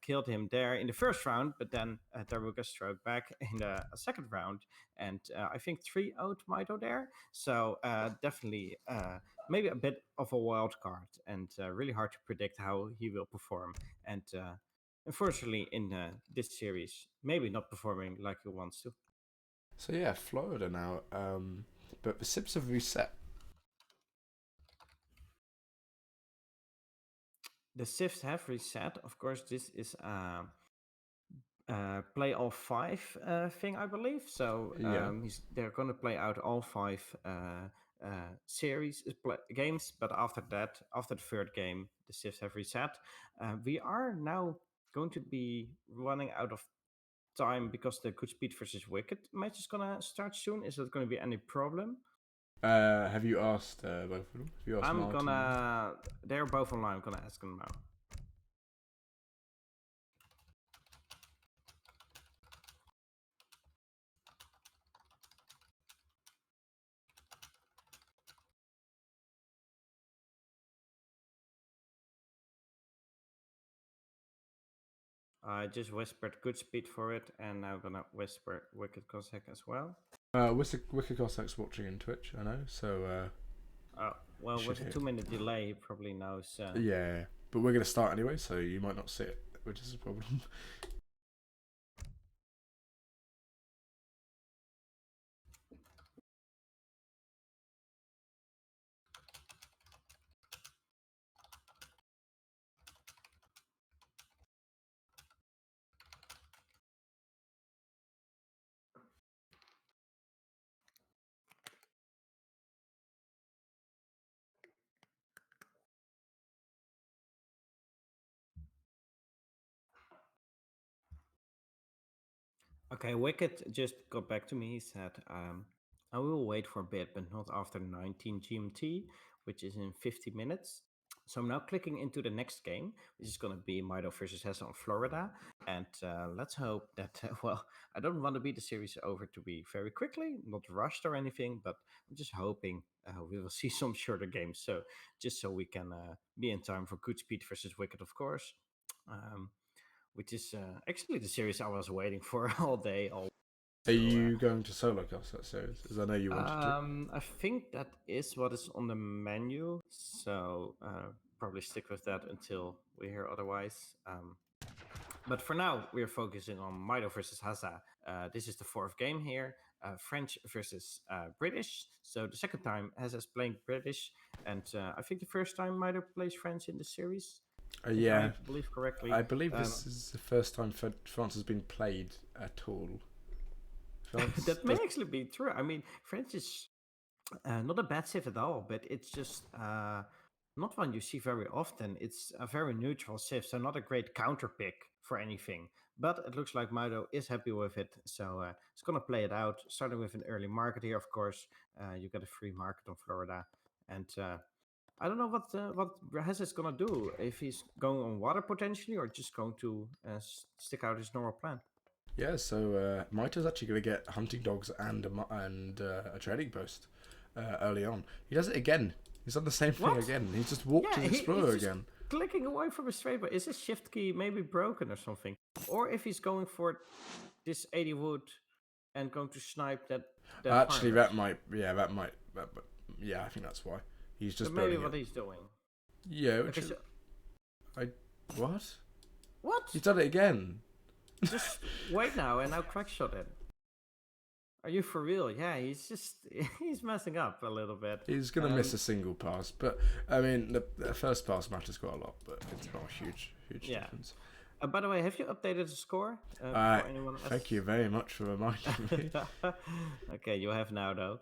killed him there in the first round, but then Daruga struck back in the second round, and I think 3-0'd Mitoe there. So definitely maybe a bit of a wild card, and really hard to predict how he will perform. And unfortunately, in this series, maybe not performing like he wants to. So yeah, Florida now, but the SIPs have reset. The Sifs have reset. Of course, this is play all 5 thing, I believe. So Yeah. they're going to play out all 5 series games, but after that, after the third game, the Sifs have reset. We are now going to be running out of time because the Goodspeed versus Wicked match is gonna start soon. Is that going to be any problem? Have you asked both of them? Have you asked I'm Martin? gonna. They're both online. I'm gonna ask them now. I just whispered Goodspeed for it, and now I'm gonna whisper Wicked Cossack as well. Wicked Cossack's watching in Twitch, I know, so... well, with a 2-minute delay, he probably knows... Yeah, but we're going to start anyway, so you might not see it, which is a problem. Okay, Wicked just got back to me. He said, I will wait for a bit, but not after 19 GMT, which is in 50 minutes. So I'm now clicking into the next game, which is going to be Mitoe versus Hazza on Florida. And let's hope that, well, I don't want to be the series over to be very quickly, not rushed or anything, but I'm just hoping we will see some shorter games. So just so we can be in time for Goodspeed versus Wicked, of course. Which is actually the series I was waiting for all day. Are you going to solo cast that series? As I know you wanted to. I think that is what is on the menu, so probably stick with that until we hear otherwise. But for now, we're focusing on Mitoe versus Hazza. This is the 4th game here. French versus British. So the second time Hazza's playing British, and I think the first time Mitoe plays French in the series. Yeah, I believe correctly. I believe this is the first time France has been played at all. France That may does- actually be true. I mean, French is not a bad civ at all, but it's just not one you see very often. It's a very neutral civ, so not a great counter pick for anything. But it looks like Mitoe is happy with it, so it's gonna play it out. Starting with an early market here, of course. You get a free market on Florida, and I don't know what Hazza is gonna do. If he's going on water potentially, or just going to stick out his normal plan. Yeah, so Mito's actually going to get hunting dogs and a trading post early on. He does it again. He's done the same thing What? again. He's just walked to the Explorer he's just again. clicking away from his trade, but is his shift key maybe broken or something? Or if he's going for this 80 wood and going to snipe that. Actually, farmers. yeah, I think that's why. He's just That maybe building what it. he's doing. Yeah, Okay, so, what? what? He's done it again. Just wait now and now crack shot it. Are you for real? Yeah, he's messing up a little bit. He's going to miss a single pass, but I mean, the first pass matters quite a lot, but it's not a huge difference. By the way, have you updated the score? For anyone else? Thank you very much for reminding me. Okay, you have now though.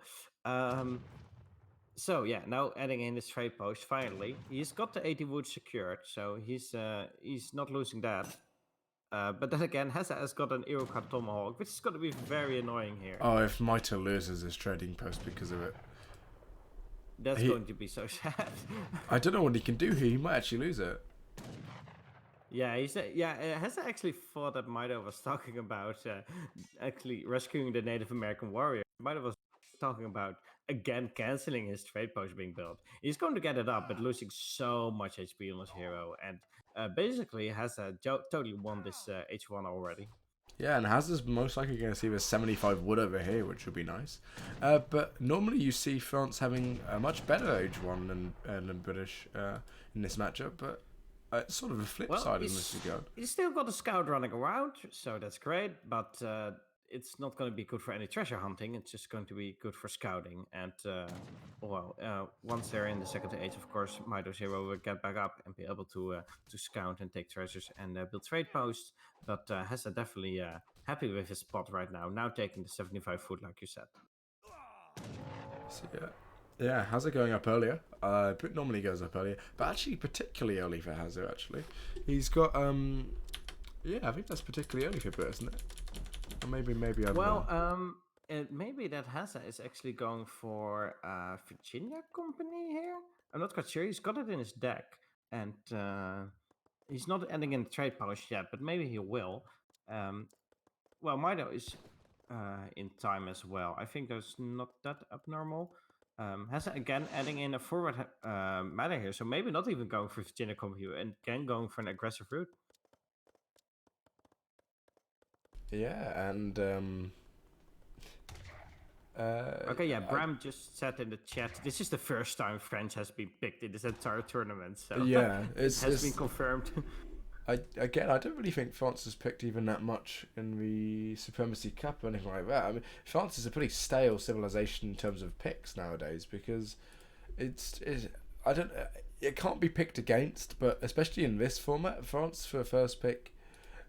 So yeah, now adding in this trade post. Finally, he's got the 80 wood secured, so he's not losing that. But then again, Hazza has got an EOC Tomahawk, which is going to be very annoying here. Oh, if Mitoe loses his trading post because of it. That's going to be so sad. I don't know what he can do here. He might actually lose it. Yeah, Hazza actually thought that Mitoe was talking about actually rescuing the Native American warrior. Mitoe was talking about again canceling his trade post being built. He's going to get it up, but losing so much HP on his hero, and basically Hazza totally won this H1 already. Yeah, and Hazza's most likely going to see the 75 wood over here, which would be nice. But normally you see France having a much better H1 than British in this matchup, but it's sort of a flip side in this regard. He's still got a scout running around, so that's great, but it's not going to be good for any treasure hunting. It's just going to be good for scouting. And, once they're in the second age, of course, Mito's hero will get back up and be able to scout and take treasures and build trade posts. But Hazza definitely happy with his spot right now taking the 75 foot, like you said. So, yeah, Hazza going up earlier. But normally goes up earlier, but actually particularly early for Hazza. Actually, he's got I think that's particularly early for Brit, isn't it? Or maybe I'm wrong. Maybe that Hazza is actually going for Virginia Company here. I'm not quite sure. He's got it in his deck, and he's not ending in the trade post yet, but maybe he will. Mitoe is in time as well. I think that's not that abnormal. Hazza again adding in a forward matter here, so maybe not even going for Virginia Company and again going for an aggressive route. Yeah, and Bram just said in the chat, this is the first time French has been picked in this entire tournament, so yeah, it has been confirmed. I don't really think France has picked even that much in the Supremacy Cup or anything like that. I mean, France is a pretty stale civilization in terms of picks nowadays because it can't be picked against, but especially in this format, France for a first pick,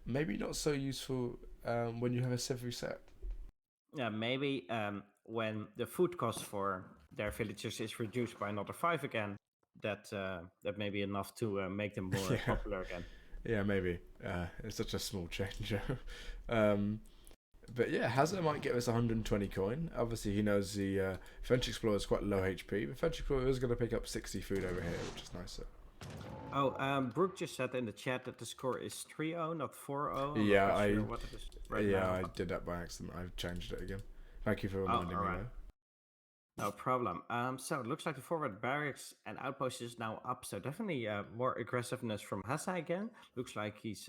maybe not so useful when you have a civ reset. Yeah, maybe when the food cost for their villagers is reduced by another 5 again, that may be enough to make them more popular again. Yeah, maybe. It's such a small change. But yeah, Hazza might get us 120 coin. Obviously, he knows the French Explorer is quite low HP, but French Explorer is going to pick up 60 food over here, which is nicer. Brooke just said in the chat that the score is 3-0, not 4-0. Yeah, I did that by accident. I've changed it again. Thank you for reminding me. No problem. So it looks like the forward barracks and outpost is now up. So definitely more aggressiveness from Hazza again. Looks like he's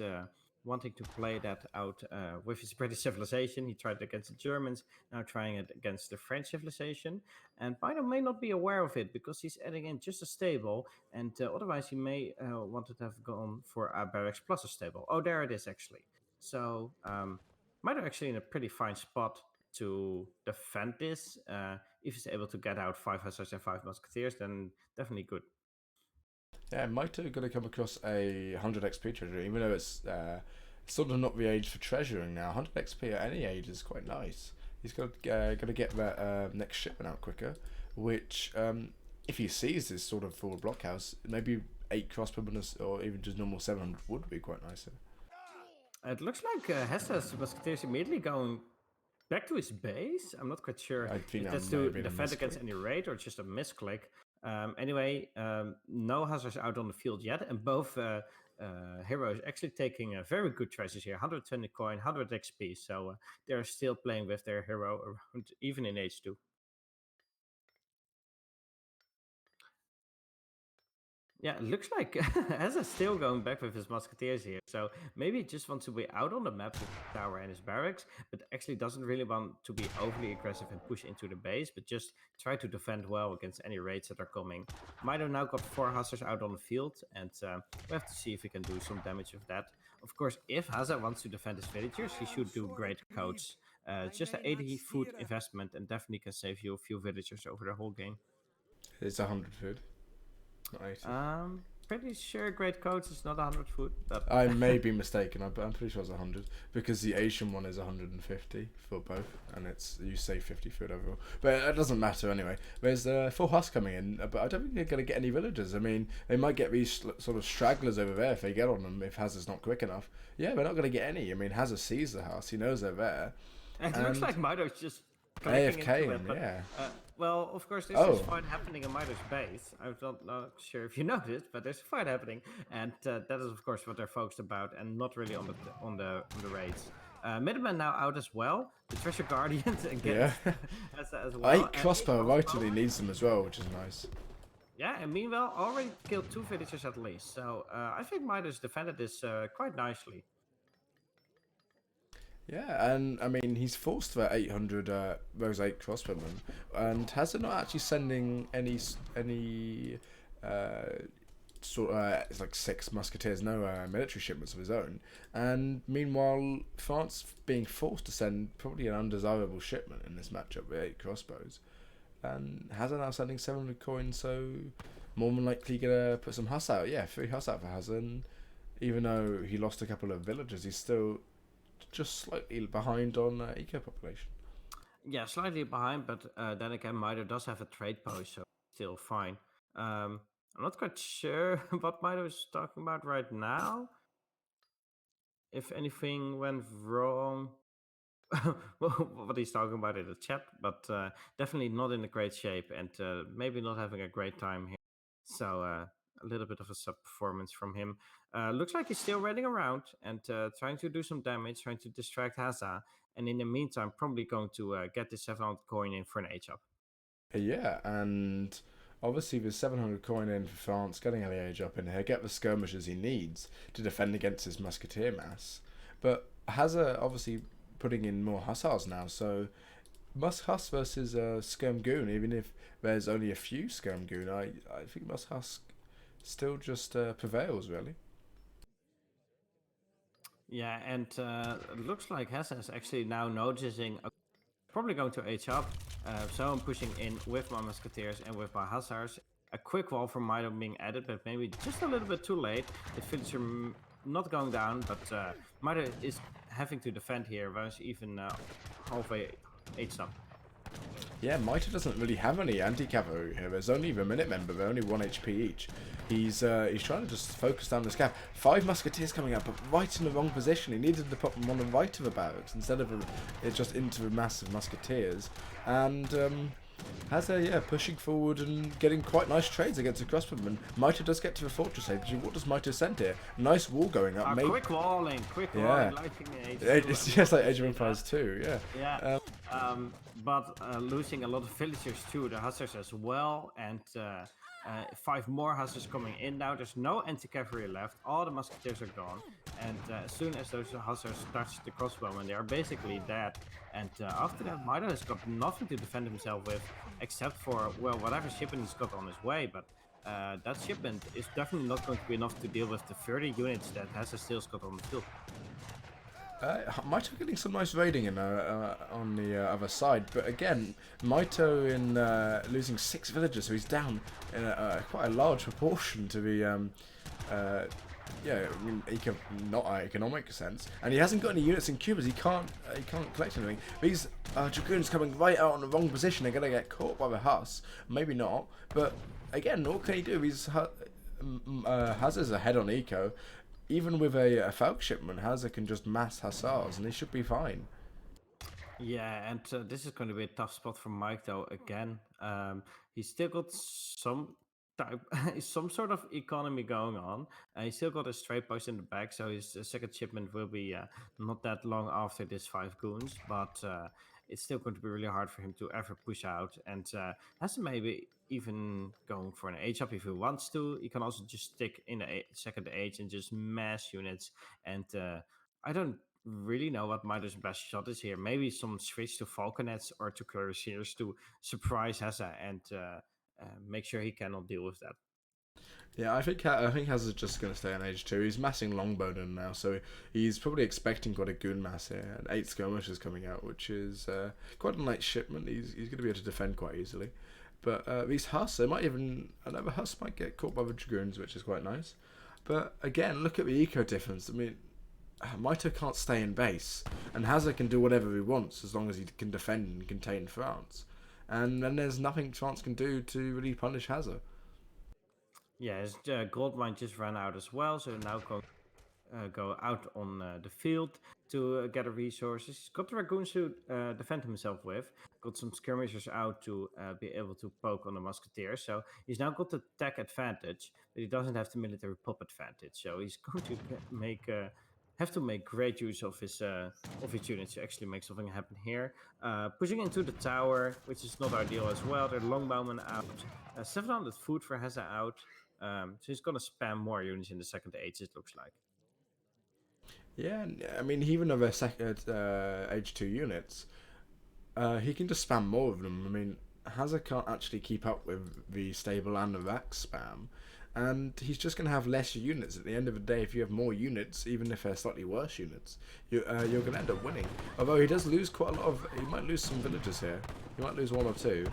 wanting to play that out with his British civilization. He tried it against the Germans, now trying it against the French civilization. And Mitoe may not be aware of it because he's adding in just a stable. And otherwise he may wanted to have gone for a barracks plus a stable. Oh, there it is actually. So Mitoe actually in a pretty fine spot to defend this. If he's able to get out 5 Hussars and 5 Musketeers, then definitely good. Yeah, Mitoe going to come across a 100 XP treasure, even though it's sort of not the age for treasuring now. 100 XP at any age is quite nice. He's got to get that next shipment out quicker, which if he sees this sort of forward blockhouse, maybe 8 crossbowmen or even just normal 700 would be quite nicer. It looks like Hazza's Musketeers immediately going back to his base. I'm not quite sure I think if that that's may to have been a defend against misclick. any raid or just a misclick. Anyway, no Hazzards out on the field yet, and both heroes actually taking very good treasures here, 120 coin, 100 XP, so they're still playing with their hero around, even in H2. Yeah, it looks like Hazza's still going back with his musketeers here. So maybe he just wants to be out on the map with his tower and his barracks, but actually doesn't really want to be overly aggressive and push into the base, but just try to defend well against any raids that are coming. Mitoe now got 4 Hazzards out on the field, and we have to see if he can do some damage with that. Of course, if Hazza wants to defend his villagers, he should do great codes. It's just an 80 food investment and definitely can save you a few villagers over the whole game. It's 100 food. Not 80. Pretty sure great codes is not 100 food, but I may be mistaken. I'm pretty sure it's 100 because the Asian one is 150 for both, and you save 50 food overall. But it doesn't matter anyway. There's 4 husks coming in, but I don't think they're going to get any villagers. I mean, they might get these sort of stragglers over there if they get on them. If Hazza's not quick enough, yeah, they're not going to get any. I mean, Hazza sees the house, he knows they're there. it looks like Mitoe's just clicking into AFK, it, but, yeah. well, of course, there's this fight happening in Mitoe's base. I'm not sure if you noticed, but there's a fight happening, and that is, of course, what they're focused about, and not really on the raids. Middleman now out as well. The Treasure Guardians again as well. 8 crossbow rightly needs them as well, which is nice. Yeah, and meanwhile, already killed 2 villagers at least. So I think Mitoe's defended this quite nicely. Yeah, and I mean, he's forced for 800 those 8 crossbowmen, and Hazza not actually sending any it's like 6 musketeers, no military shipments of his own, and meanwhile France being forced to send probably an undesirable shipment in this matchup with 8 crossbows, and Hazza now sending 700 coins, so more than likely gonna put some huss out. Yeah, 3 huss out for Hazza, and even though he lost a couple of villagers, he's still just slightly behind on eco population. Yeah, slightly behind, but then again, Mitoe does have a trade post, so still fine. I'm not quite sure what Mitoe is talking about right now. If anything went wrong, what he's talking about in the chat, but definitely not in a great shape, and maybe not having a great time here. So a little bit of a sub performance from him. Looks like he's still raiding around and trying to do some damage, trying to distract Hazza, and in the meantime probably going to get this 700 coin in for an H-up. Yeah, and obviously with 700 coin in for France, getting the age up in here, get the skirmishes he needs to defend against his musketeer mass. But Hazza obviously putting in more hussars now, so Huss versus Skirm Goon, even if there's only a few Skirm Goon, I think Huss still just prevails, really. Yeah, and it looks like Hazza is actually now noticing, probably going to H up, so I'm pushing in with my musketeers and with my hussars. A quick wall from Mitoe being added, but maybe just a little bit too late. The villager not going down, but Mitoe is having to defend here, whereas even halfway H up. Yeah, Mitoe doesn't really have any anti-cavalry here. There's only the Minutemen, but they're only 1 HP each. He's trying to just focus down this gap. 5 musketeers coming up, but right in the wrong position. He needed to put them on the right of the barracks instead of just into the mass of musketeers. And Hazza, pushing forward and getting quite nice trades against the crossbowmen. Mitoe does get to the fortress age. What does Mitoe send here? Nice wall going up. Quick walling, lighting the It's just like Age of Empires 2, yeah. Yeah, but losing a lot of villagers too, the hussars as well, and 5 more hussars coming in now. There's no anti-cavalry left, all the musketeers are gone, and as soon as those hussars touch the crossbowmen, they are basically dead. And after that, Mitoe has got nothing to defend himself with, except for, well, whatever shipment he's got on his way, but that shipment is definitely not going to be enough to deal with the 30 units that Hazza still's got on the field. Mitoe getting some nice raiding in on the other side, but again, Mitoe in losing 6 villagers, so he's down in quite a large proportion to the yeah, I mean, not an economic sense, and he hasn't got any units in cubers. He can't collect anything. These dragoons coming right out in the wrong position. They're gonna get caught by the Huss. Maybe not, but again, what can he do? He's Hazza's ahead on eco. Even with a Falk shipment, Hazza can just mass hussars, and he should be fine. Yeah, and this is going to be a tough spot for Mike though. Again, he's still got some type, some sort of economy going on. He's still got a straight post in the back, so his second shipment will be not that long after this 5 goons. But it's still going to be really hard for him to ever push out, and has to maybe even going for an age up if he wants to. He can also just stick in the second age and just mass units. And I don't really know what Mito's best shot is here. Maybe some switch to Falconets or to Cuirassiers to surprise Hazza and make sure he cannot deal with that. Yeah, I think Hazard's just going to stay on age 2. He's massing longbowden now, so he's probably expecting quite a goon mass here. And 8 skirmishers coming out, which is quite a light shipment. He's going to be able to defend quite easily. But these Huss, another Huss might get caught by the dragoons, which is quite nice. But again, look at the eco difference. I mean, Mitoe can't stay in base, and Hazza can do whatever he wants as long as he can defend and contain France. And then there's nothing France can do to really punish Hazza. Yeah, his gold mine just ran out as well, so now go out on the field to gather resources. He's got the dragoons to defend himself with. Got some skirmishers out to be able to poke on the musketeers. So he's now got the tech advantage, but he doesn't have the military pop advantage. So he's going to have to make great use of his units to actually make something happen here. Pushing into the tower, which is not ideal as well. They're longbowmen out. 700 food for Hazza out. So he's going to spam more units in the second age, it looks like. Yeah, I mean, even of a second age 2 units, he can just spam more of them. I mean, Hazza can't actually keep up with the stable and the rack spam, and he's just going to have less units. At the end of the day, if you have more units, even if they're slightly worse units, you're going to end up winning. Although he does lose quite a lot of... He might lose some villagers here. He might lose 1 or 2.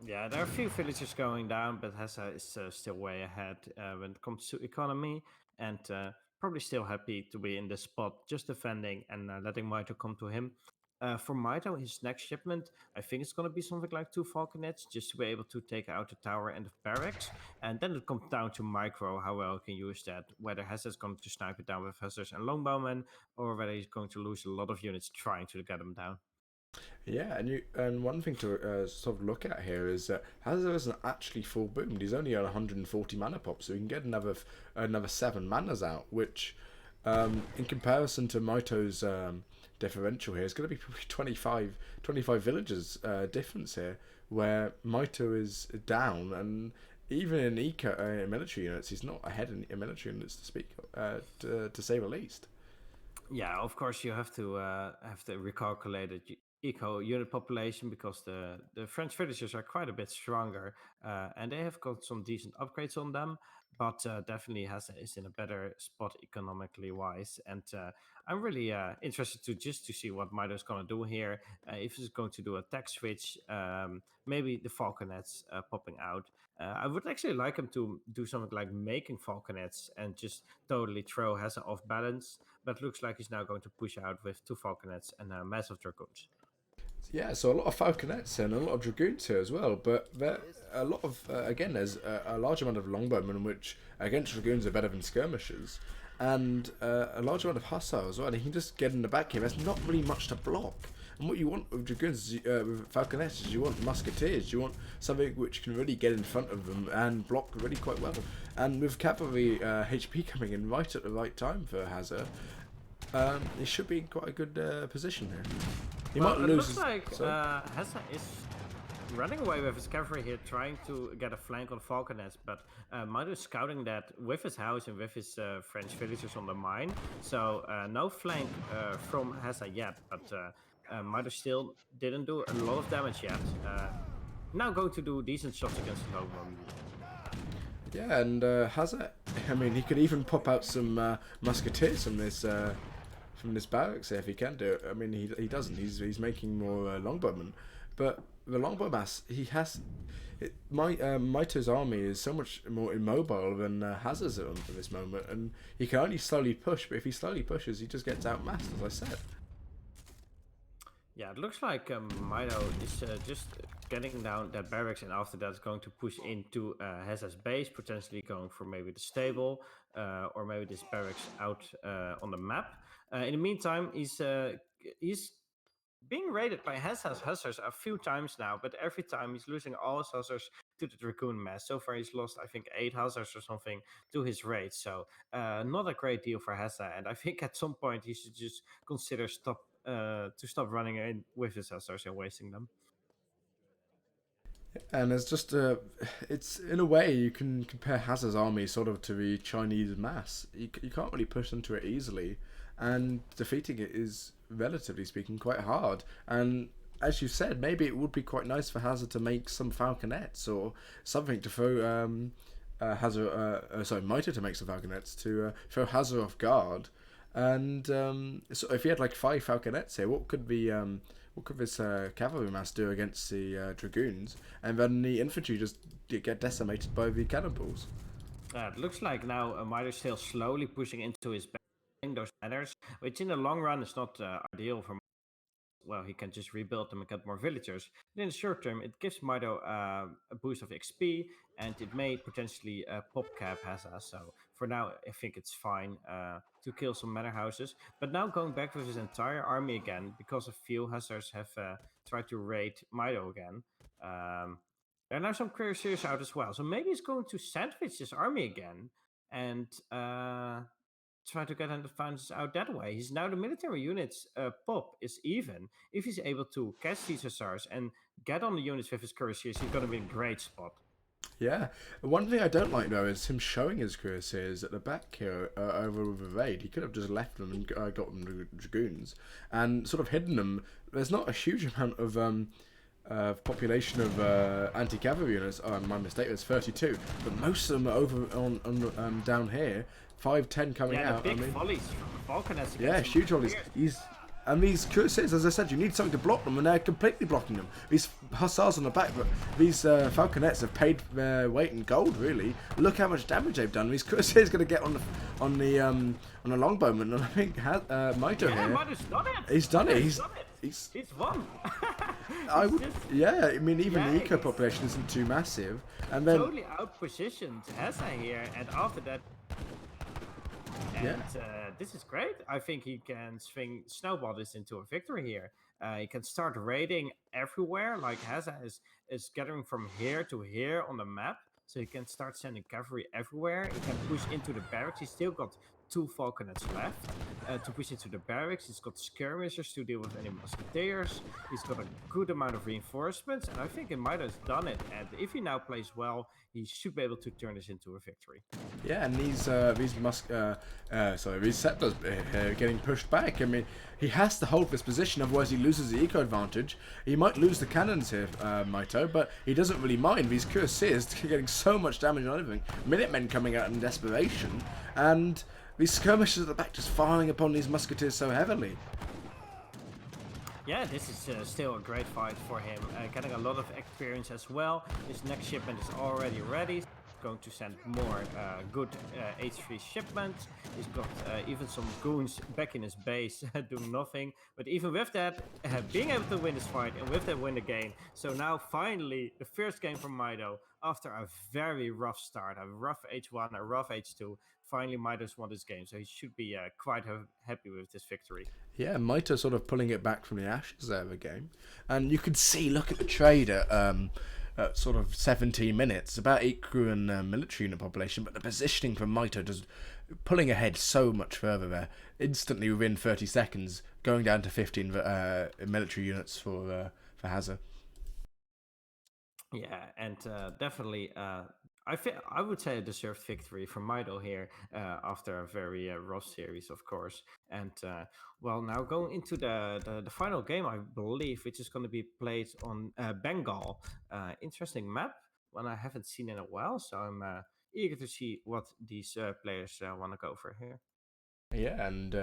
Yeah, there are a few villagers going down, but Hazza is still way ahead when it comes to economy, and probably still happy to be in this spot, just defending and letting Mitoe come to him. For Mitoe, his next shipment, I think it's going to be something like 2 Falconets, just to be able to take out the tower and the barracks. And then it comes down to Micro, how well he can use that, whether Hazza's going to snipe it down with Hussars and Longbowmen, or whether he's going to lose a lot of units trying to get them down. Yeah, and one thing to sort of look at here is that Hazza isn't actually full boomed. He's only on 140 mana pop, so he can get another 7 manas out, which in comparison to Mitoe's differential here is going to be probably 25 villagers difference here, where Mitoe is down, and even in eco military units, he's not ahead in military units to speak to say the least. Yeah, of course you have to recalculate it. Eco unit population, because the French villagers are quite a bit stronger, and they have got some decent upgrades on them, but definitely is in a better spot economically wise. And I'm really interested to see what Mitoe is going to do here. If he's going to do a tech switch, maybe the Falconets popping out. I would actually like him to do something like making Falconets and just totally throw Hazza off balance, but it looks like he's now going to push out with 2 Falconets and massive dragoons. Yeah, so a lot of Falconets and a lot of Dragoons here as well, but there a lot of, again, there's a large amount of Longbowmen, which against Dragoons are better than Skirmishers, and a large amount of Hussars as well, and he can just get in the back here. There's not really much to block, and what you want with Dragoons, with Falconets, is you want Musketeers, you want something which can really get in front of them and block really quite well, and with Cavalry HP coming in right at the right time for Hazza, it should be in quite a good position here. He might lose. Looks like Hazza is running away with his cavalry here, trying to get a flank on Falconets, but Mitoe is scouting that with his house and with his French villagers on the mine. So no flank from Hazza yet, but Mitoe still didn't do a lot of damage yet. Now going to do decent shots against the Longbowmen. Yeah, and Hazza, I mean, he could even pop out some musketeers from this barracks here if he can do it. I mean, he doesn't. He's making more longbowmen, but the longbow mass, Mito's army is so much more immobile than Hazard's at this moment, and he can only slowly push. But if he slowly pushes, he just gets outmassed, as I said. Yeah, it looks like Mito is just getting down that barracks, and after that is going to push into Hazza's base, potentially going for maybe the stable or maybe this barracks out on the map. In the meantime, he's being raided by Hazza's hussars a few times now, but every time he's losing all his hussars to the Dragoon mass. So far, he's lost, I think, 8 hussars or something to his raid. So, not a great deal for Hazza. And I think at some point he should just consider stop running in with his hussars and wasting them. And it's just it's in a way you can compare Hazard's army sort of to the Chinese mass. You can't really push into it easily, and defeating it is, relatively speaking, quite hard. And as you said, maybe it would be quite nice for Hazard to make some falconets or something to throw Mitoe to make some falconets to throw Hazard off guard. And so if he had like 5 falconets here, what could this cavalry mass do against the dragoons? And then the infantry just get decimated by the cannonballs. It looks like now Mito's still slowly pushing into his back, those ladders, which in the long run is not ideal for. Well, he can just rebuild them and get more villagers. But in the short term, it gives Mito a boost of XP, and it may potentially pop cap Hazza. So for now, I think it's fine to kill some manor houses. But now going back with his entire army again, because a few hussars have tried to raid Mito again. There are now some cuirassiers out as well. So maybe he's going to sandwich his army again and try to get an advantage out that way. He's now the military units pop is even. If he's able to catch these hussars and get on the units with his cuirassiers, he's going to be in a great spot. Yeah, one thing I don't like though is him showing his cuirassiers at the back here over with a raid. He could have just left them and got them to dragoons and sort of hidden them. There's not a huge amount of population of anti-cavalry units. Oh, my mistake. There's 32, but most of them are over on down here. 5, 10 coming out. Big volleys from Falconets. Yeah, huge volleys. And these cuirassiers, as I said, you need something to block them, and they're completely blocking them. These hussars on the back, but these falconets have paid their weight in gold. Really, look how much damage they've done. These cuirassiers going to get on a longbowman, and I think Mitoe here. Mito's done it. He's done it. He's won. I mean, even the eco population isn't too massive, and then totally outpositioned Hazza here, and after that. And this is great. I think he can snowball this into a victory here. He can start raiding everywhere. Like Hazza is gathering from here to here on the map. So he can start sending cavalry everywhere. He can push into the barracks. He's still got 2 falconets left to push into the barracks. He's got skirmishers to deal with any musketeers. He's got a good amount of reinforcements. And I think he might have done it. And if he now plays well, he should be able to turn this into a victory. Yeah, and these settlers getting pushed back. I mean, he has to hold this position, otherwise he loses the eco advantage. He might lose the cannons here, Mitoe, but he doesn't really mind. These cuirassiers getting so much damage on everything. Minutemen coming out in desperation, and these skirmishers at the back just firing upon these musketeers so heavily. Yeah, this is still a great fight for him. Getting a lot of experience as well. His next shipment is already ready. Going to send more good H3 shipments. He's got even some goons back in his base doing nothing. But even with that, being able to win this fight and with that win the game. So now finally the first game from Mitoe after a very rough start, a rough H1, a rough H2. Finally Mitoe's won this game, so he should be quite happy with this victory. Yeah, Mitoe sort of pulling it back from the ashes there of the game. And you could see, look at the trade at sort of 17 minutes, about equal in military unit population, but the positioning from Mitoe just pulling ahead so much further there. Instantly within 30 seconds, going down to 15 military units for Hazza. Yeah, and definitely, I would say a deserved victory for Mitoe here after a very rough series, of course. And well, now going into the final game, I believe, which is going to be played on Bengal. Interesting map, one I haven't seen in a while, so I'm eager to see what these players want to go for here. Yeah, and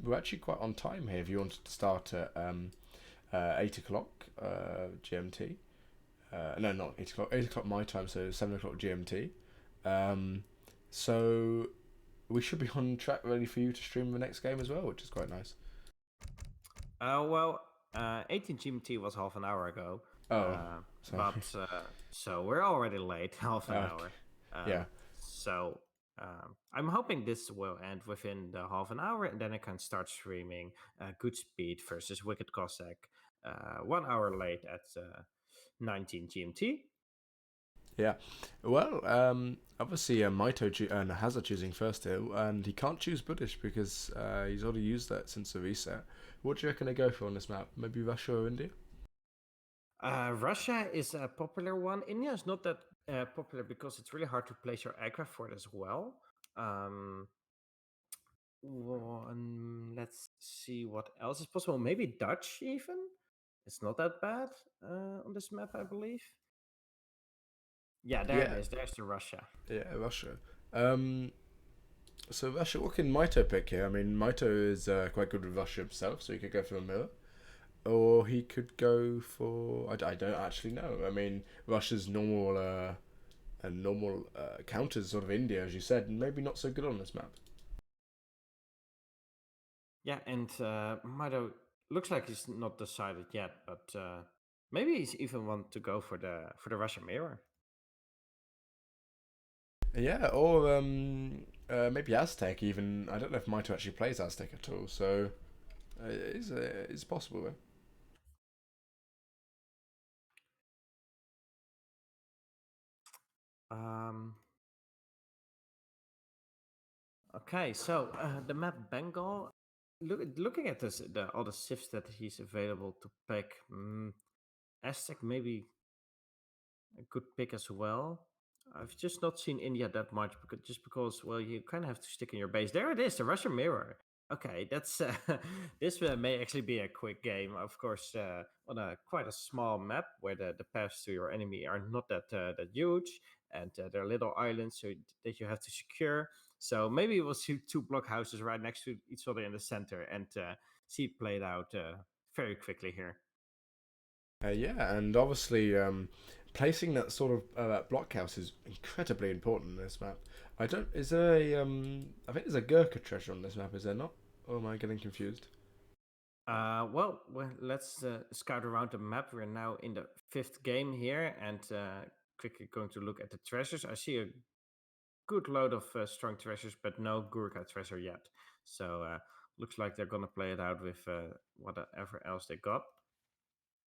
we're actually quite on time here. If you wanted to start at 8 o'clock GMT. No, not 8 o'clock. 8 o'clock my time, so 7 o'clock GMT. So we should be on track ready for you to stream the next game as well, which is quite nice. Well, 18 GMT was half an hour ago. Oh, sorry. But so we're already late, half an hour. Yeah. So I'm hoping this will end within the half an hour, and then I can start streaming Good Speed versus Wicked Cossack 1 hour late at 19 GMT. Yeah. Well, obviously Mitoe and Hazza choosing first here, and he can't choose British because he's already used that since the reset. What do you reckon they go for on this map? Maybe Russia or India? Russia is a popular one. India is not that popular because it's really hard to place your aggro for it as well. Let's see what else is possible. Maybe Dutch even. It's not that bad on this map, I believe. Yeah, there it is. There's the Russia. Yeah, Russia. So Russia, what can Mitoe pick here? I mean, Mitoe is quite good with Russia himself, so he could go for a mirror. Or he could go for... I don't actually know. I mean, Russia's normal counters sort of India, as you said, and maybe not so good on this map. Yeah, and Mitoe looks like he's not decided yet, but maybe he's even want to go for the Russian mirror. Yeah, or maybe Aztec even. I don't know if Mitoe actually plays Aztec at all, so it's possible though. Okay, so the map Bengal. Looking at this, all the civs that he's available to pick, Aztec maybe a good pick as well. I've just not seen India that much because well, you kind of have to stick in your base. There it is, the Russian mirror. Okay, that's this may actually be a quick game. Of course, on quite a small map where the paths to your enemy are not that huge, and there are little islands that you have to secure. So maybe we'll see two block houses right next to each other in the center and see it played out very quickly here. Yeah, and obviously placing that sort of that block house is incredibly important in this map. Is there a I think there's a Gurkha treasure on this map, is there not? Or am I getting confused? Well, let's scout around the map. We're now in the 5th game here, and quickly going to look at the treasures. I see a good load of strong treasures, but no Gurkha treasure yet. So looks like they're gonna play it out with whatever else they got.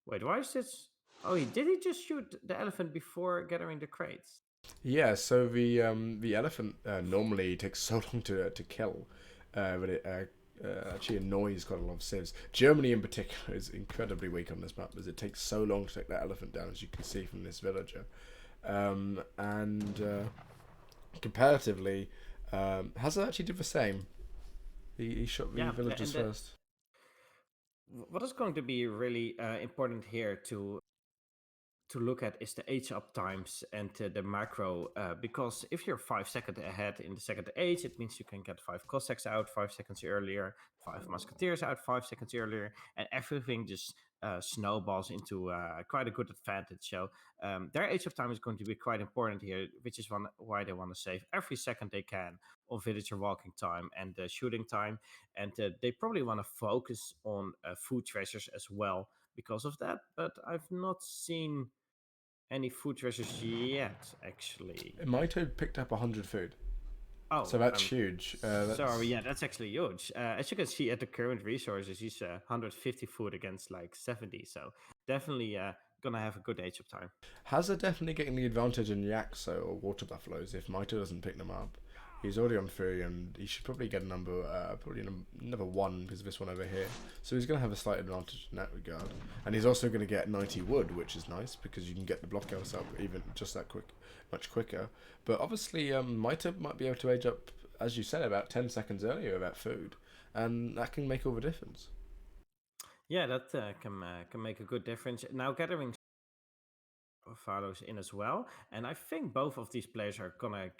Wait, why is this? Oh, did he just shoot the elephant before gathering the crates? Yeah, so the elephant normally takes so long to kill, but it actually annoys quite a lot of civs. Germany in particular is incredibly weak on this map, as it takes so long to take that elephant down, as you can see from this villager. And comparatively, Hazza actually did the same. He shot the villagers first. What is going to be really important here to look at is the age up times and the macro, because if you're 5 seconds ahead in the second age, it means you can get 5 Cossacks out 5 seconds earlier, 5 Musketeers out 5 seconds earlier, and everything just snowballs into quite a good advantage. So their age of time is going to be quite important here, which is why they want to save every second they can on villager walking time and shooting time, and they probably want to focus on food treasures as well because of that. But I've not seen any food treasures yet, actually. Mitoe picked up 100 food. Oh, so that's huge. Sorry, yeah, that's actually huge. As you can see, at the current resources, he's 150 food against like 70. So definitely gonna have a good age of time. Hazza definitely getting the advantage in yaks or water buffaloes if Mitoe doesn't pick them up. He's already on 3, and he should probably get number 1 because of this one over here. So he's going to have a slight advantage in that regard. And he's also going to get 90 wood, which is nice because you can get the blockhouse up even just that much quicker. But obviously, Mitoe might be able to age up, as you said, about 10 seconds earlier about food, and that can make all the difference. Yeah, that can make a good difference. Now gathering buffaloes in as well, and I think both of these players are gonna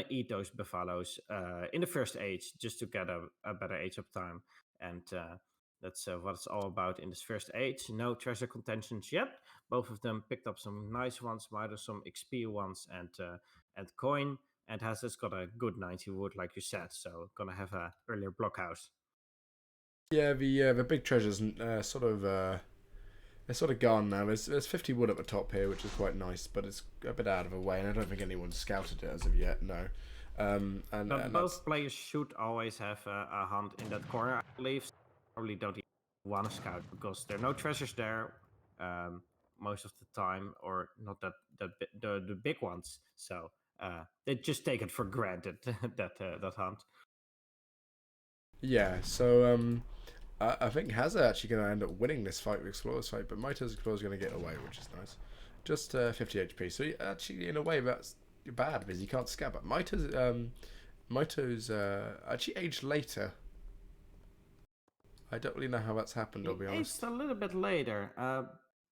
eat those buffaloes in the first age just to get a better age of time, and That's what it's all about in this first age. No treasure contentions yet. Both of them picked up some nice ones, Mitoe some XP ones and coin. And Hazza's got a good 90 wood, like you said. So gonna have a earlier blockhouse. Yeah, the big treasures sort of they're sort of gone now. There's 50 wood at the top here, which is quite nice, but it's a bit out of the way, and I don't think anyone's scouted it as of yet. No. But both players should always have a hunt in that corner, I believe. Probably don't even want to scout because there are no treasures there most of the time, or not the big ones. So they just take it for granted that hunt. Yeah, so I think Hazza actually going to end up winning this fight with Explorer's fight, but Mito's Explorer's going to get away, which is nice. Just 50 HP. So actually, in a way, that's bad because he can't scab. But Mito's actually aged later. I don't really know how that's happened, I'll be honest. It's a little bit later.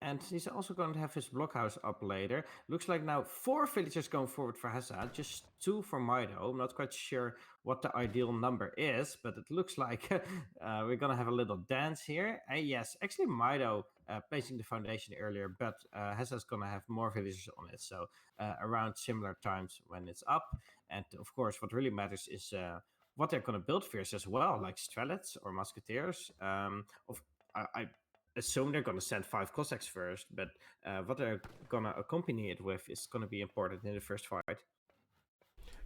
And he's also going to have his blockhouse up later. Looks like now 4 villagers going forward for Hazza, just 2 for Mitoe. I'm not quite sure what the ideal number is, but it looks like we're going to have a little dance here. Yes, actually Mitoe placing the foundation earlier, but Hazza's going to have more villagers on it. So around similar times when it's up. And of course, what really matters is what they're going to build first as well, like Strelets or Musketeers. I assume they're going to send 5 Cossacks first, but what they're going to accompany it with is going to be important in the first fight.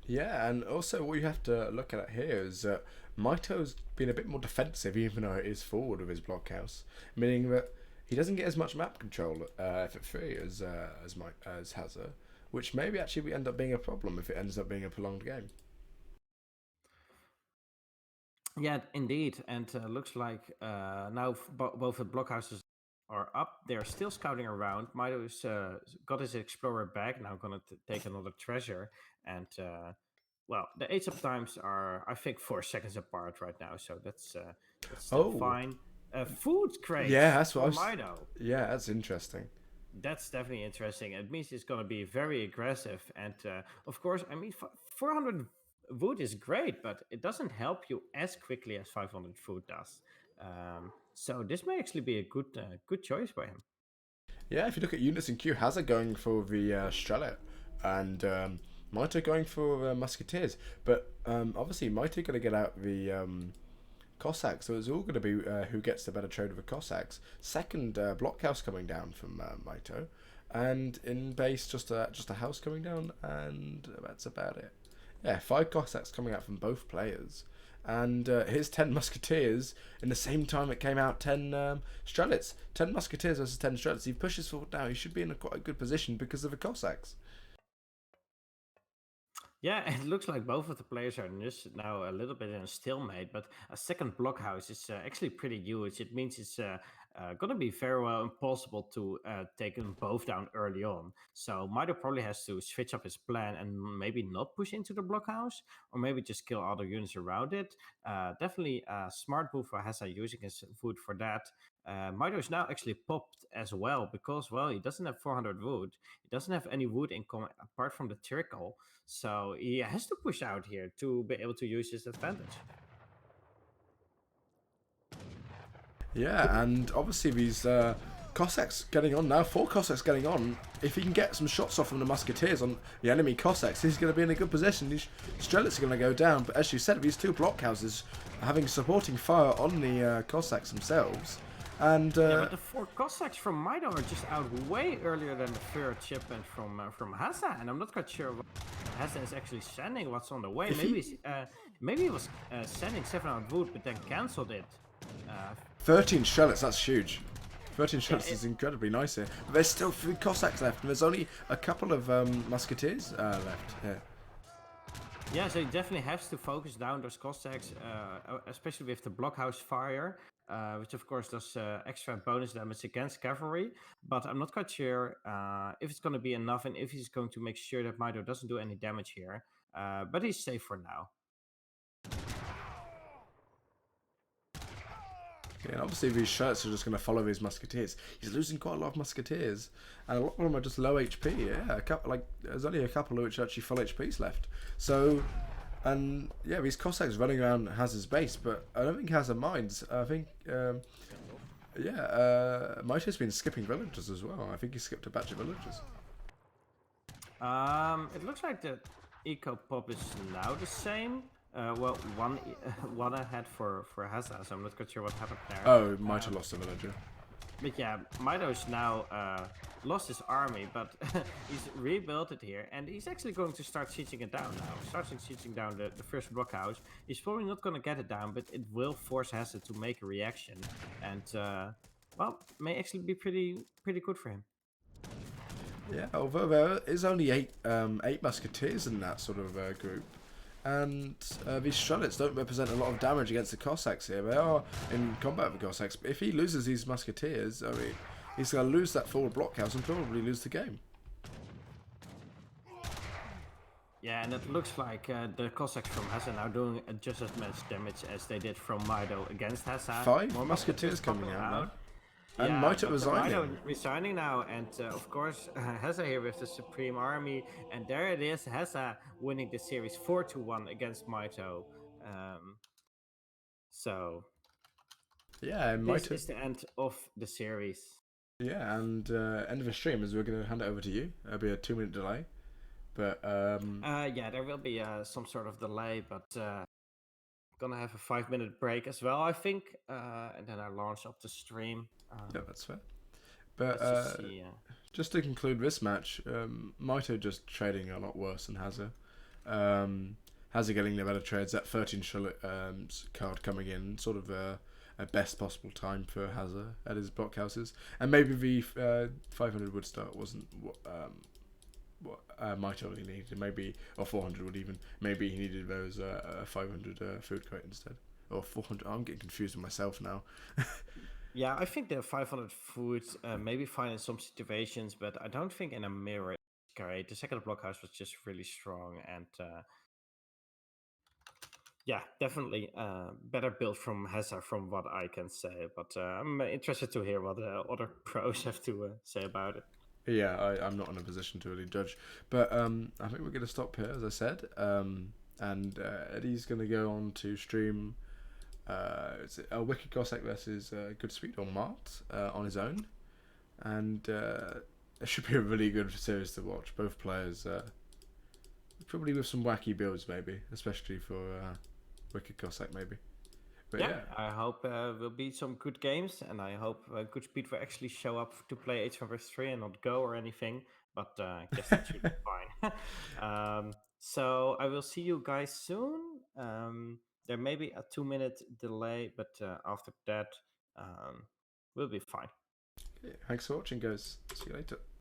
Yeah, and also what you have to look at here is that Mito's been a bit more defensive, even though it is forward of his blockhouse, meaning that he doesn't get as much map control FF3 as Hazza, which maybe actually end up being a problem if it ends up being a prolonged game. Yeah, indeed, and looks like now both the blockhouses are up. They're still scouting around. Mito's got his explorer back. Now going to take another treasure, and well, the age up times are I think 4 seconds apart right now, so that's still fine. Food crate. Yeah, that's what Mitoe. Yeah, that's interesting. That's definitely interesting. It means it's going to be very aggressive, and of course, I mean 400 wood is great, but it doesn't help you as quickly as 500 food does. So this may actually be a good choice by him. Yeah, if you look at units in queue, Hazza going for the Strelet, and Mitoe going for Musketeers. But obviously, Mitoe going to get out the Cossacks, so it's all going to be who gets the better trade of the Cossacks. Second blockhouse coming down from Mitoe, and in base just a house coming down, and that's about it. Yeah, 5 Cossacks coming out from both players. And here's 10 Musketeers. In the same time it came out 10 Strelets. 10 Musketeers versus 10 Strelets. He pushes forward now. He should be in quite a good position because of the Cossacks. Yeah, it looks like both of the players are just now a little bit in a stalemate, but a second blockhouse is actually pretty huge. It means it's going to be very well impossible to take them both down early on. So Mitoe probably has to switch up his plan and maybe not push into the blockhouse, or maybe just kill other units around it. Definitely a smart move for Hazza using his food for that. Mitoe is now actually popped as well because, well, he doesn't have 400 wood. He doesn't have any wood income apart from the trickle. So he has to push out here to be able to use his advantage. Yeah, and obviously these Cossacks getting on now. 4 Cossacks getting on. If he can get some shots off from the Musketeers on the enemy Cossacks, he's going to be in a good position. These Strelets are going to go down. But as you said, these 2 blockhouses having supporting fire on the Cossacks themselves. And yeah, but the 4 Cossacks from Mitoe are just out way earlier than the third shipment from Hazza, and I'm not quite sure what Hazza is actually sending. What's on the way? Maybe he was sending 700 wood, but then cancelled it. 13 Strelets, that's huge. 13 Strelets is incredibly nice here. But there's still 3 Cossacks left, and there's only a couple of Musketeers left here. Yeah, so he definitely has to focus down those Cossacks, especially with the blockhouse fire. Which of course does extra bonus damage against cavalry, but I'm not quite sure if it's going to be enough and if he's going to make sure that Mitoe doesn't do any damage here. But he's safe for now. Yeah, and obviously these Strelets are just going to follow his Musketeers. He's losing quite a lot of Musketeers, and a lot of them are just low HP. Yeah, there's only a couple of which are actually full HPs left. So And yeah, these Cossacks running around Hazza's base, but I don't think Hazza minds. I think, Mito's been skipping villagers as well. I think he skipped a batch of villagers. It looks like the eco pop is now the same. Well, one ahead for Hazza, so I'm not quite sure what happened there. Oh, Mito lost a villager. But yeah, Mito's now lost his army, but he's rebuilt it here, and he's actually going to start sieging it down now. Starting sieging down the first blockhouse. He's probably not going to get it down, but it will force Hazza to make a reaction, and well, may actually be pretty good for him. Yeah, although there is only eight musketeers in that sort of group, and these Shullets don't represent a lot of damage against the Cossacks here. They are in combat with the Cossacks, but if he loses these musketeers, I mean, he's going to lose that forward blockhouse and probably lose the game. Yeah, and it looks like the Cossacks from Hazza now doing just as much damage as they did from Mito against Hazza. 5 More musketeers coming out now. And Yeah, Mito but resigning. Mito resigning now, and of course Hazza here with the Supreme Army, and there it is, Hazza winning the series 4-1 against Mito. So Yeah, and this Mito. is the end of the series. Yeah, and end of the stream is we're going to hand it over to you. There'll be a 2-minute delay, but Yeah, there will be some sort of delay, but gonna have a 5-minute break as well, I think, and then I launch up the stream. yeah, that's fair. But Let's just see. just to conclude this match, Mito just trading a lot worse than Hazza. Hazza getting the better trades. That 13 Shullet card coming in, sort of a best possible time for Hazza at his blockhouses, and maybe the 500 wood start wasn't what Mito really needed. Maybe, or 400 would even. Maybe he needed those 500 food crate instead, or 400. I'm getting confused with myself now. Yeah, I think the 500 food may be fine in some situations, but I don't think in a mirror it's great. The second blockhouse was just really strong, and yeah, definitely better build from Hazza from what I can say. But I'm interested to hear what the other pros have to say about it. Yeah, I'm not in a position to really judge, but I think we're going to stop here, as I said. And Eddie's going to go on to stream. It's a Wicked Cossack versus Good Sweet or Mart on his own, and it should be a really good series to watch. Both players probably with some wacky builds, maybe, especially for Wicked Cossack, maybe. But yeah, I hope will be some good games, and I hope Good Speed will actually show up to play H1v3 and not go or anything. But I guess that should be fine. So I will see you guys soon. There may be a 2-minute delay, but after that, we'll be fine. Yeah, thanks for watching, guys. See you later.